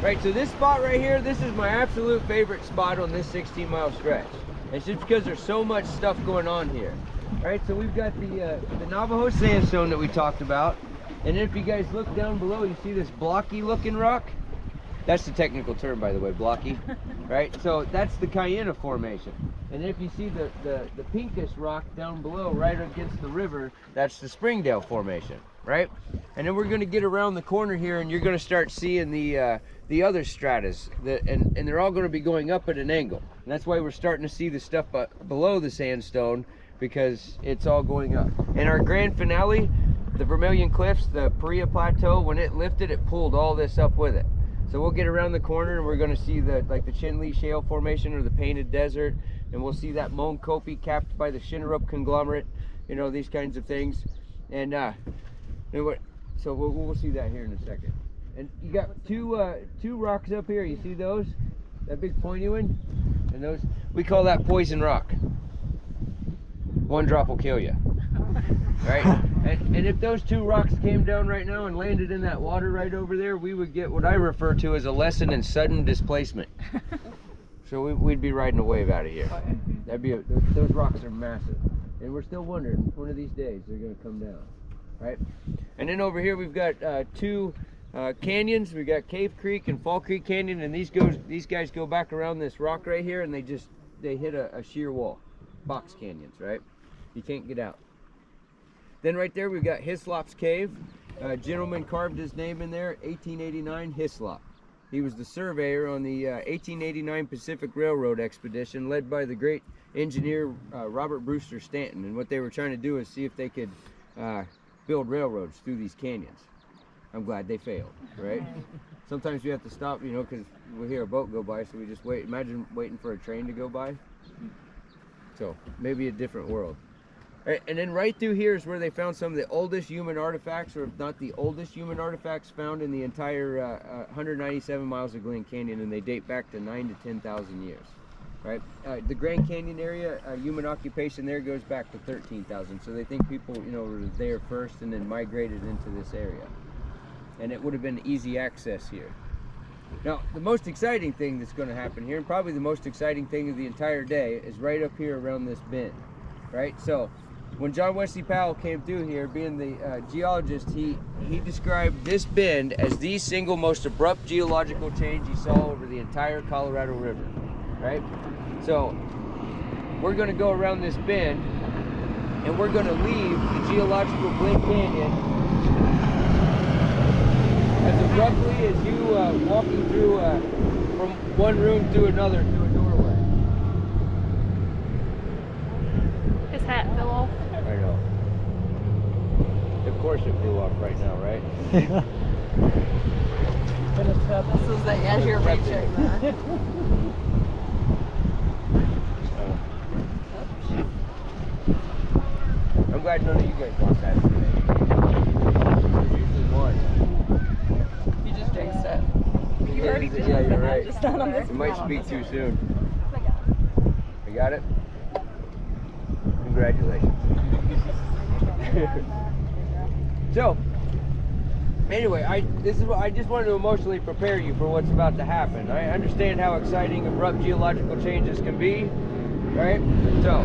Right, so this spot right here, this is my absolute favorite spot on this 16-mile stretch. It's just because there's so much stuff going on here. Right, so we've got the Navajo sandstone that we talked about. And if you guys look down below, you see this blocky looking rock? That's the technical term, by the way, blocky. Right, so that's the Cayena Formation. And if you see the pinkish rock down below, right against the river, that's the Springdale Formation, right? And then we're gonna get around the corner here and you're gonna start seeing the other stratas, and they're all gonna be going up at an angle. And that's why we're starting to see the stuff below the sandstone, because it's all going up. In our grand finale, the Vermilion Cliffs, the Paria Plateau, when it lifted, it pulled all this up with it. So we'll get around the corner and we're gonna see the Chinle Shale Formation or the Painted Desert, and we'll see that Mon Kopi capped by the Shinnerup conglomerate, you know, these kinds of things. And so we'll see that here in a second. And you got two rocks up here. You see those? That big pointy one? And those, we call that poison rock. One drop will kill you. Right? And if those 2 rocks came down right now and landed in that water right over there, we would get what I refer to as a lesson in sudden displacement. So we'd be riding a wave out of here. That'd be those rocks are massive. And we're still wondering, one of these days they're gonna come down. Right? And then over here we've got 2 canyons. We got Cave Creek and Fall Creek Canyon, and these guys go back around this rock right here, and they hit a sheer wall. Box canyons, right? You can't get out. Then right there we've got Hislop's Cave. A gentleman carved his name in there, 1889, Hislop. He was the surveyor on the 1889 Pacific Railroad expedition led by the great engineer Robert Brewster Stanton. And what they were trying to do is see if they could build railroads through these canyons. I'm glad they failed, right? Sometimes we have to stop, you know, because we hear a boat go by, so we just wait. Imagine waiting for a train to go by. So maybe a different world. All right, and then right through here is where they found some of the oldest human artifacts, or if not the oldest human artifacts found in the entire 197 miles of Glen Canyon, and they date back to 9,000 to 10,000 years. Right? The Grand Canyon area, human occupation there goes back to 13,000. So they think people, you know, were there first and then migrated into this area. And it would have been easy access here. Now, the most exciting thing that's going to happen here, and probably the most exciting thing of the entire day, is right up here around this bend. Right? So when John Wesley Powell came through here, being the geologist, he described this bend as the single most abrupt geological change he saw over the entire Colorado River, right? So we're going to go around this bend, and we're going to leave the geological Glen Canyon as abruptly as you walking through from one room to another to a doorway. His hat fell off. I know. Of course it flew off right now, right? This is the edge you're reaching. I'm glad none of you guys want that today. There's usually one. You just jinxed it. You already did. Yeah, you're right. Just not on this It might one. speak too soon. You got it? Congratulations. So, anyway, I just wanted to emotionally prepare you for what's about to happen. I understand how exciting abrupt geological changes can be, right? So,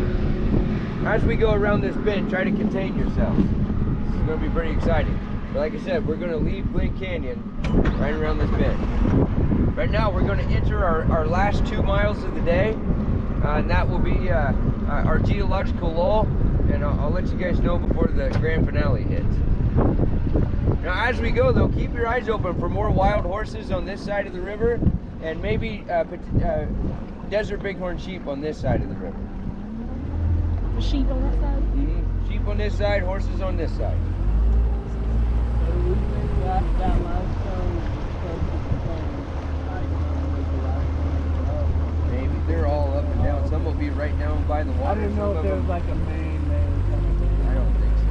as we go around this bend, try to contain yourselves. This is going to be pretty exciting. But like I said, we're going to leave Glen Canyon right around this bend. Right now, we're going to enter our last 2 miles of the day, and that will be our geological lull. And I'll let you guys know before the grand finale hits. Now, as we go, though, keep your eyes open for more wild horses on this side of the river, and maybe desert bighorn sheep on this side of the river. Sheep on that side? Mm-hmm. Sheep on this side, horses on this side. So we think that limestone Maybe they're all up and down. Some will be right down by the I water. didn't know Some if of there them- was like a main kind of thing. I don't think so.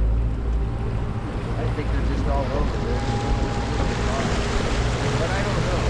I think they're just all over there. But I don't know.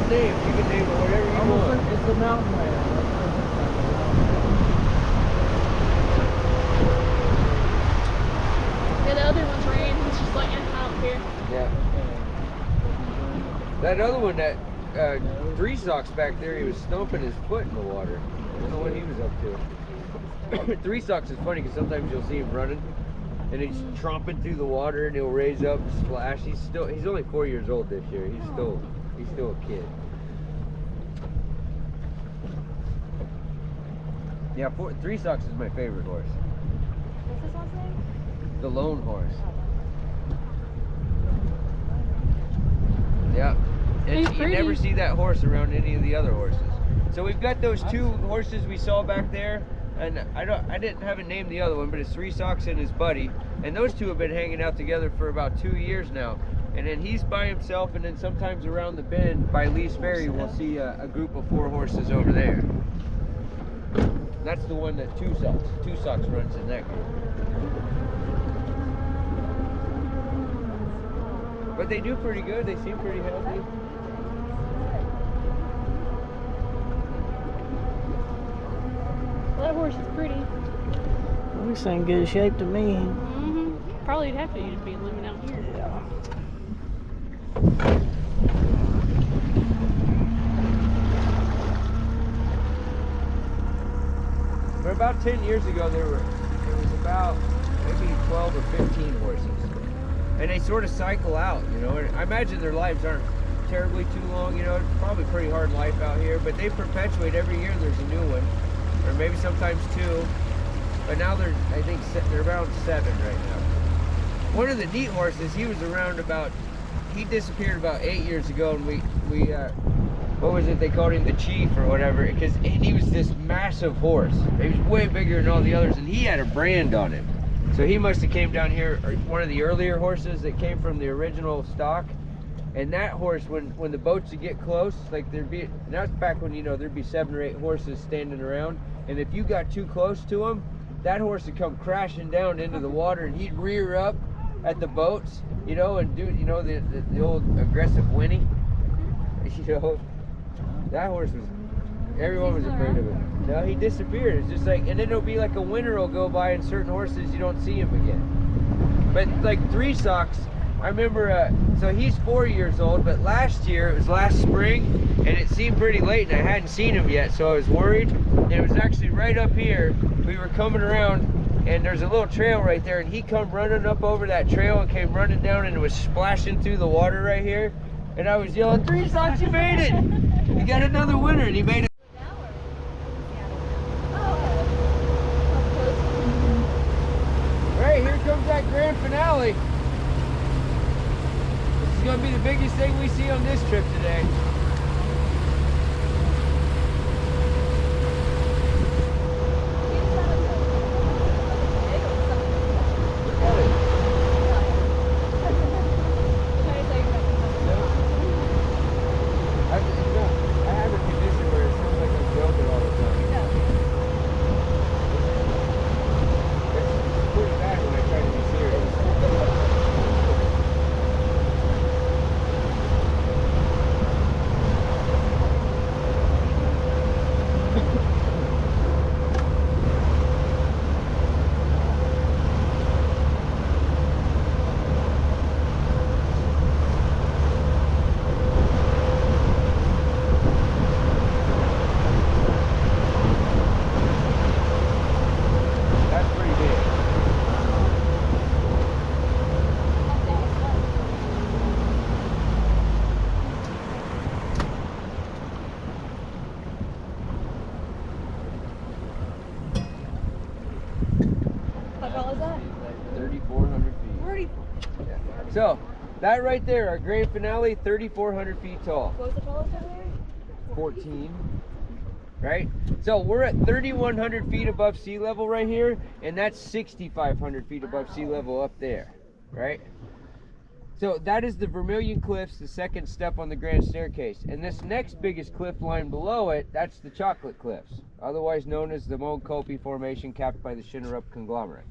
own names. You can name it whatever you Almost want. like it's a mountain man. Yeah, the other one's rain. It's just like out here. Yeah. That other one, that Three Socks back there, he was stomping his foot in the water. I don't know what he was up to. Three Socks is funny because sometimes you'll see him running and he's tromping through the water and he'll raise up, splash. He's only 4 years old this year. He's still a kid. Yeah, Three Socks is my favorite horse. What's his last name? The lone horse. Yeah. And He's you pretty. never see that horse around any of the other horses. So we've got those two horses we saw back there, and I didn't haven't named the other one, but it's Three Socks and his buddy, and those two have been hanging out together for about 2 years now. And then he's by himself, and then sometimes around the bend by Lee's Ferry, we'll see a group of 4 horses over there. That's the one that Two Socks runs in that group. But they do pretty good. They seem pretty healthy. That horse is pretty. Looks in good shape to me. Probably would have to be living out here. Yeah. But about 10 years ago, there was about maybe 12 or 15 horses. And they sort of cycle out, you know. And I imagine their lives aren't terribly too long, you know. It's probably a pretty hard life out here, but they perpetuate every year. There's a new one, or maybe sometimes 2. But now I think they're around 7 right now. One of the neat horses, he disappeared about 8 years ago, and we what was it, they called him the Chief or whatever, because he was this massive horse. He was way bigger than all the others, and he had a brand on him. So he must have came down here, or one of the earlier horses that came from the original stock. And that horse, when the boats would get close, like and that's back when, you know, there'd be 7 or 8 horses standing around, and if you got too close to him, that horse would come crashing down into the water, and he'd rear up at the boats, you know, and do, you know, the old aggressive whinny. You know, that horse everyone was afraid of him. No, he disappeared. It's just like, and then it'll be like a winter will go by, and certain horses you don't see him again. But like Three Socks, I remember, so he's 4 years old, but last year, it was last spring, and it seemed pretty late, and I hadn't seen him yet, so I was worried. And it was actually right up here. We were coming around, and there's a little trail right there, and he come running up over that trail and came running down, and it was splashing through the water right here. And I was yelling, Three Socks, you made it! You got another winner, and he made it. Right, here comes that grand finale. This is going to be the biggest thing we see on this trip today. I have a condition where it seems like I'm joking all the time. It's pretty bad when I try to be serious. That's pretty big. How tall is that? 3,400 feet. Yeah. So, that right there, our grand finale, 3,400 feet tall. What was the tallest over there? 14. Right? So we're at 3,100 feet above sea level right here, and that's 6,500 feet above sea level up there. Right? So that is the Vermilion Cliffs, the second step on the Grand Staircase. And this next biggest cliff line below it, that's the Chocolate Cliffs, otherwise known as the Moenkopi Formation, capped by the Shinnerup Conglomerate.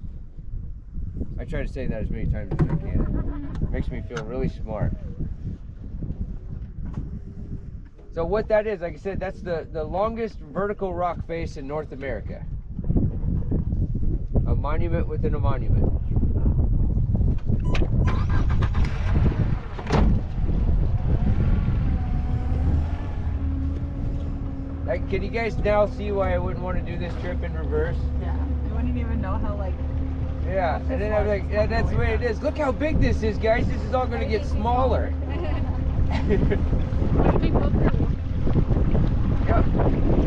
I try to say that as many times as I can. It makes me feel really smart. So what that is, like I said, that's the longest vertical rock face in North America. A monument within a monument. Like, can you guys now see why I wouldn't want to do this trip in reverse? Yeah. You wouldn't even know how like. Yeah, and then I'm like, yeah, that's the way it is. Look how big this is, guys. This is all going to get smaller. Yep.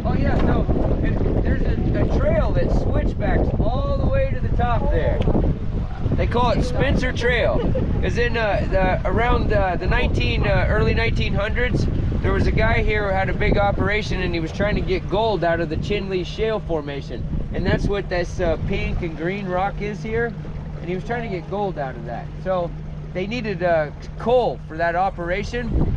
Oh yeah, so there's a trail that switchbacks all the way to the top there. They call it Spencer Trail. It's in around the early 1900s. There was a guy here who had a big operation and he was trying to get gold out of the Chinle Shale Formation. And that's what this pink and green rock is here. And he was trying to get gold out of that. So they needed coal for that operation.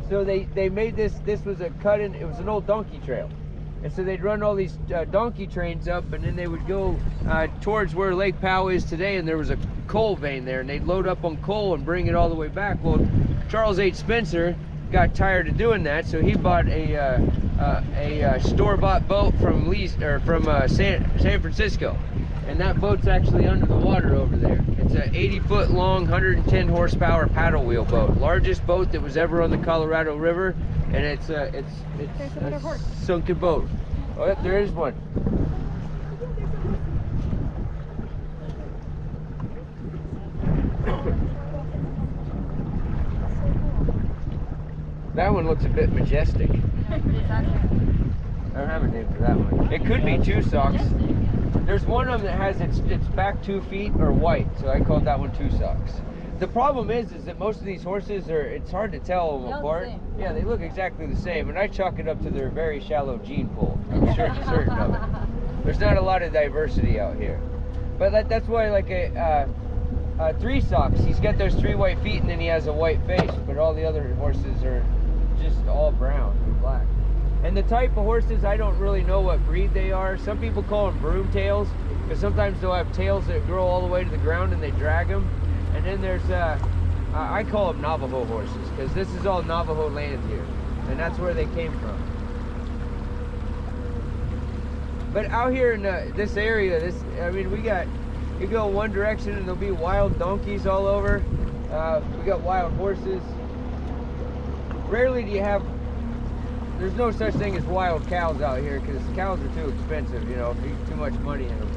So they made this was a cut in, it was an old donkey trail. And so they'd run all these donkey trains up, and then they would go towards where Lake Powell is today, and there was a coal vein there, and they'd load up on coal and bring it all the way back. Well, Charles H. Spencer got tired of doing that, so he bought a store-bought boat from San Francisco. And that boat's actually under the water over there. It's an 80-foot long, 110 horsepower paddle wheel boat. Largest boat that was ever on the Colorado River, and it's a sunken boat. Oh, yep, there is one. That one looks a bit majestic. I don't have a name for that one. It could be two socks. There's one of them that has its back 2 feet are white, so I called that one two socks. The problem is that most of these horses it's hard to tell them apart. Yeah, they look exactly the same, and I chalk it up to their very shallow gene pool. I'm certain of it. There's not a lot of diversity out here. But that's why, like a three socks, he's got those 3 white feet and then he has a white face, but all the other horses are just all brown and black. And the type of horses, I don't really know what breed they are. Some people call them broom tails, because sometimes they'll have tails that grow all the way to the ground and they drag them. And then there's, I call them Navajo horses, because this is all Navajo land here. And that's where they came from. But out here in this area, you go one direction and there'll be wild donkeys all over. We got wild horses. Rarely do you have, there's no such thing as wild cows out here, because cows are too expensive, you know, if you too much money in them.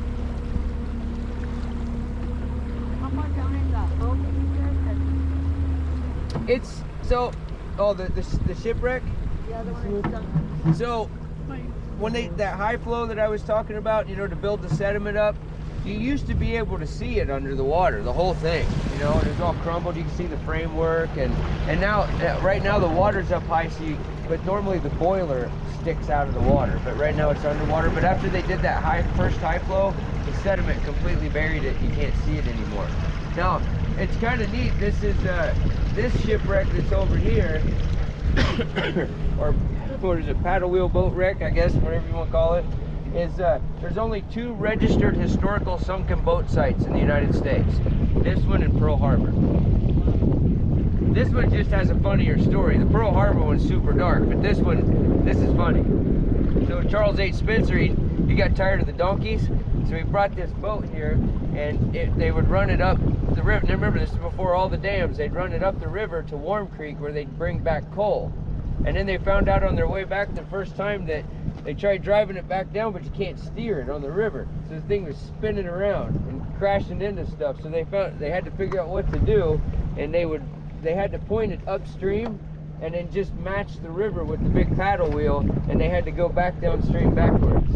How far down is that boat that you It's, so, the shipwreck? The other one is done. So, when that high flow that I was talking about, you know, to build the sediment up, you used to be able to see it under the water, the whole thing, you know, and it's all crumbled. You can see the framework, and now, right now the water's up high, but normally the boiler sticks out of the water, but right now it's underwater. But after they did that first high flow, the sediment completely buried it. You can't see it anymore. Now, it's kind of neat. This is this shipwreck that's over here, or what is it, paddle wheel boat wreck, I guess, whatever you want to call it, is there's only 2 registered historical sunken boat sites in the United States. This one and Pearl Harbor. This one just has a funnier story. The Pearl Harbor one's super dark, but this is funny. So Charles H. Spencer, he got tired of the donkeys, so he brought this boat here, and they would run it up the river. Now remember, this is before all the dams. They'd run it up the river to Warm Creek, where they'd bring back coal. And then they found out on their way back the first time that they tried driving it back down, but you can't steer it on the river. So the thing was spinning around and crashing into stuff. So they had to figure out what to do, and they had to point it upstream and then just match the river with the big paddle wheel, and they had to go back downstream backwards,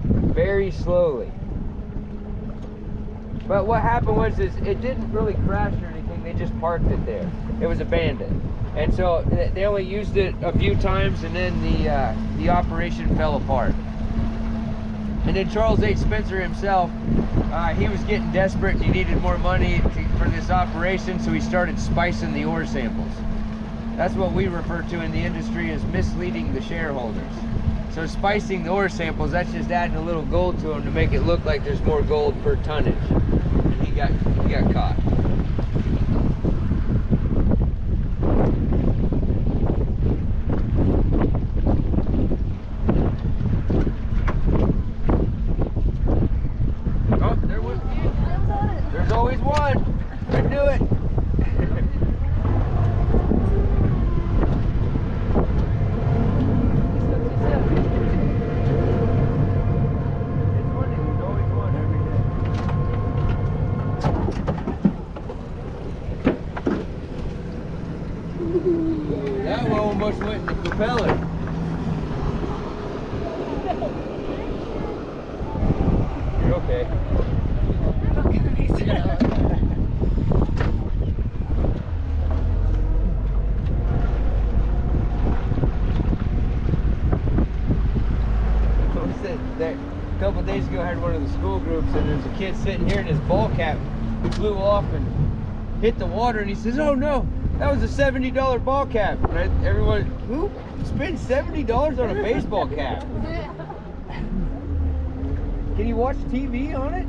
very slowly. But what happened was it didn't really crash or anything. They just parked it there. It was abandoned. And so they only used it a few times, and then the operation fell apart. And then Charles H. Spencer himself, he was getting desperate. He needed more money for this operation, so he started spicing the ore samples. That's what we refer to in the industry as misleading the shareholders. So spicing the ore samples, that's just adding a little gold to them to make it look like there's more gold per tonnage. And he got caught. almost went in the propeller. You're okay. There, a couple of days ago, I had one of the school groups, and there's a kid sitting here, and his ball cap flew off and hit the water, and he says, "Oh no, that was a $70 ball cap." And everyone, who spends $70 on a baseball cap? Can you watch TV on it?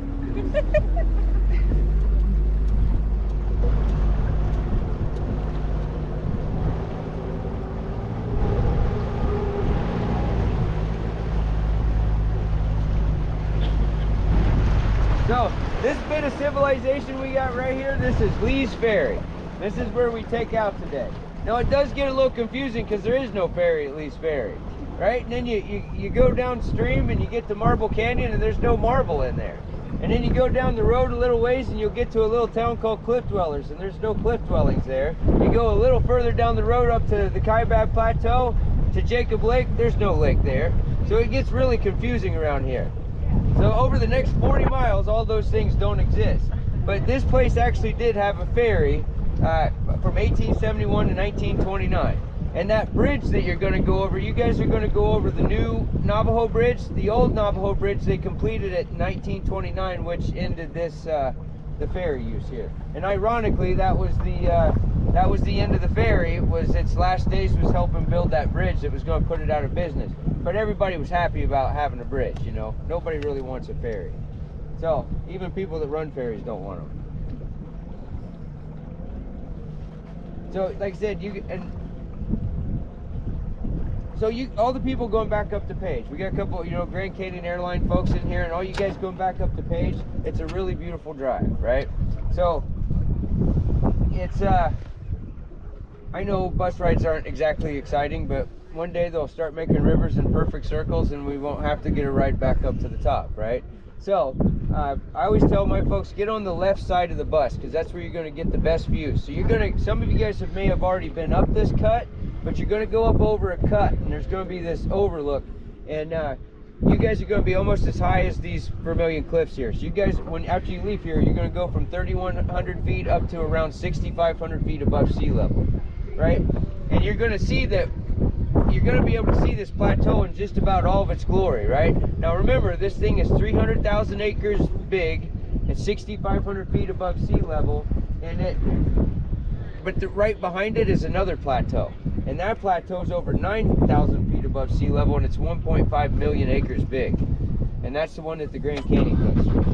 So, this bit of civilization we got right here, this is Lee's Ferry. This is where we take out today. Now, it does get a little confusing because there is no ferry at Lee's Ferry, right? And then you go downstream and you get to Marble Canyon and there's no marble in there. And then you go down the road a little ways and you'll get to a little town called Cliff Dwellers, and there's no cliff dwellings there. You go a little further down the road up to the Kaibab Plateau, to Jacob Lake, there's no lake there. So it gets really confusing around here. So over the next 40 miles, all those things don't exist. But this place actually did have a ferry from 1871 to 1929. And that bridge that you're going to go over, you guys are going to go over the new Navajo Bridge. The old Navajo Bridge, they completed it in 1929, which ended this the ferry use here. And ironically, that was the end of the ferry. Its last days was helping build that bridge that was going to put it out of business. But everybody was happy about having a bridge, you know. Nobody really wants a ferry. So even people that run ferries don't want them. So like I said, all the people going back up the page. We got a couple, Grand Canyon Airline folks in here, and all you guys going back up the page. It's a really beautiful drive, right? So it's I know bus rides aren't exactly exciting, but one day they'll start making rivers in perfect circles, and we won't have to get a ride back up to the top, right? So I always tell my folks, get on the left side of the bus, because that's where you're going to get the best views. So some of you guys may have already been up this cut, but you're going to go up over a cut, and there's going to be this overlook, and you guys are going to be almost as high as these Vermilion Cliffs here. So you guys, after you leave here, you're going to go from 3,100 feet up to around 6,500 feet above sea level, right? And you're going to see that you're going to be able to see this plateau in just about all of its glory, right? Now remember, this thing is 300,000 acres big and 6,500 feet above sea level, but right behind it is another plateau, and that plateau is over 9,000 feet above sea level, and it's 1.5 million acres big, and that's the one that the Grand Canyon goes through.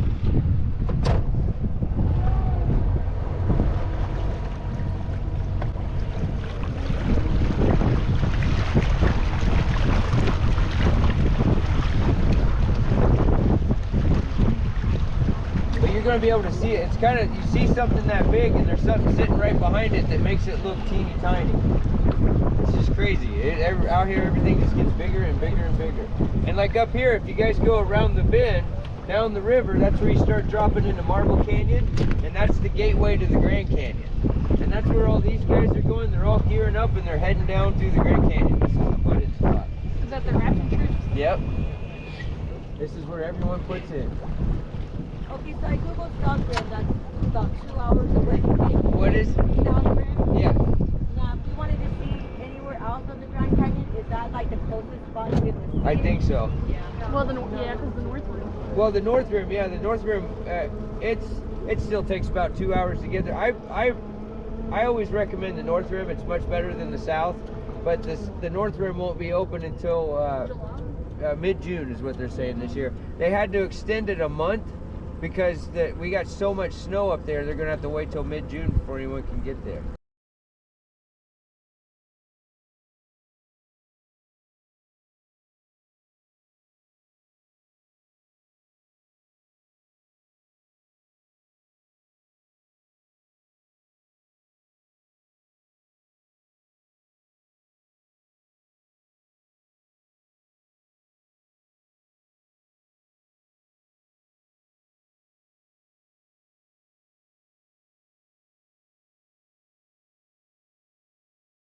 You're going to be able to see it. It's kind of, you see something that big and there's something sitting right behind it that makes it look teeny tiny. It's just crazy. Out here everything just gets bigger and bigger and bigger. And like up here, if you guys go around the bend, down the river, that's where you start dropping into Marble Canyon, and that's the gateway to the Grand Canyon. And that's where all these guys are going. They're all gearing up and they're heading down through the Grand Canyon. This is the put-in spot. Is that the rafting troops? Yep. This is where everyone puts in. Okay, so I googled Southgren, that's about 2 hours away. What is? Southgren? Yeah. Now, if you wanted to see anywhere else on the Grand Canyon, is that like the closest spot you can see? I think so. Yeah. Well, because the North Rim. Well, the North Rim, yeah, the North Rim, it still takes about 2 hours to get there. I always recommend the North Rim. It's much better than the South, but the North Rim won't be open until mid-June is what they're saying this year. They had to extend it a month because we got so much snow up there, they're going to have to wait till mid-June before anyone can get there.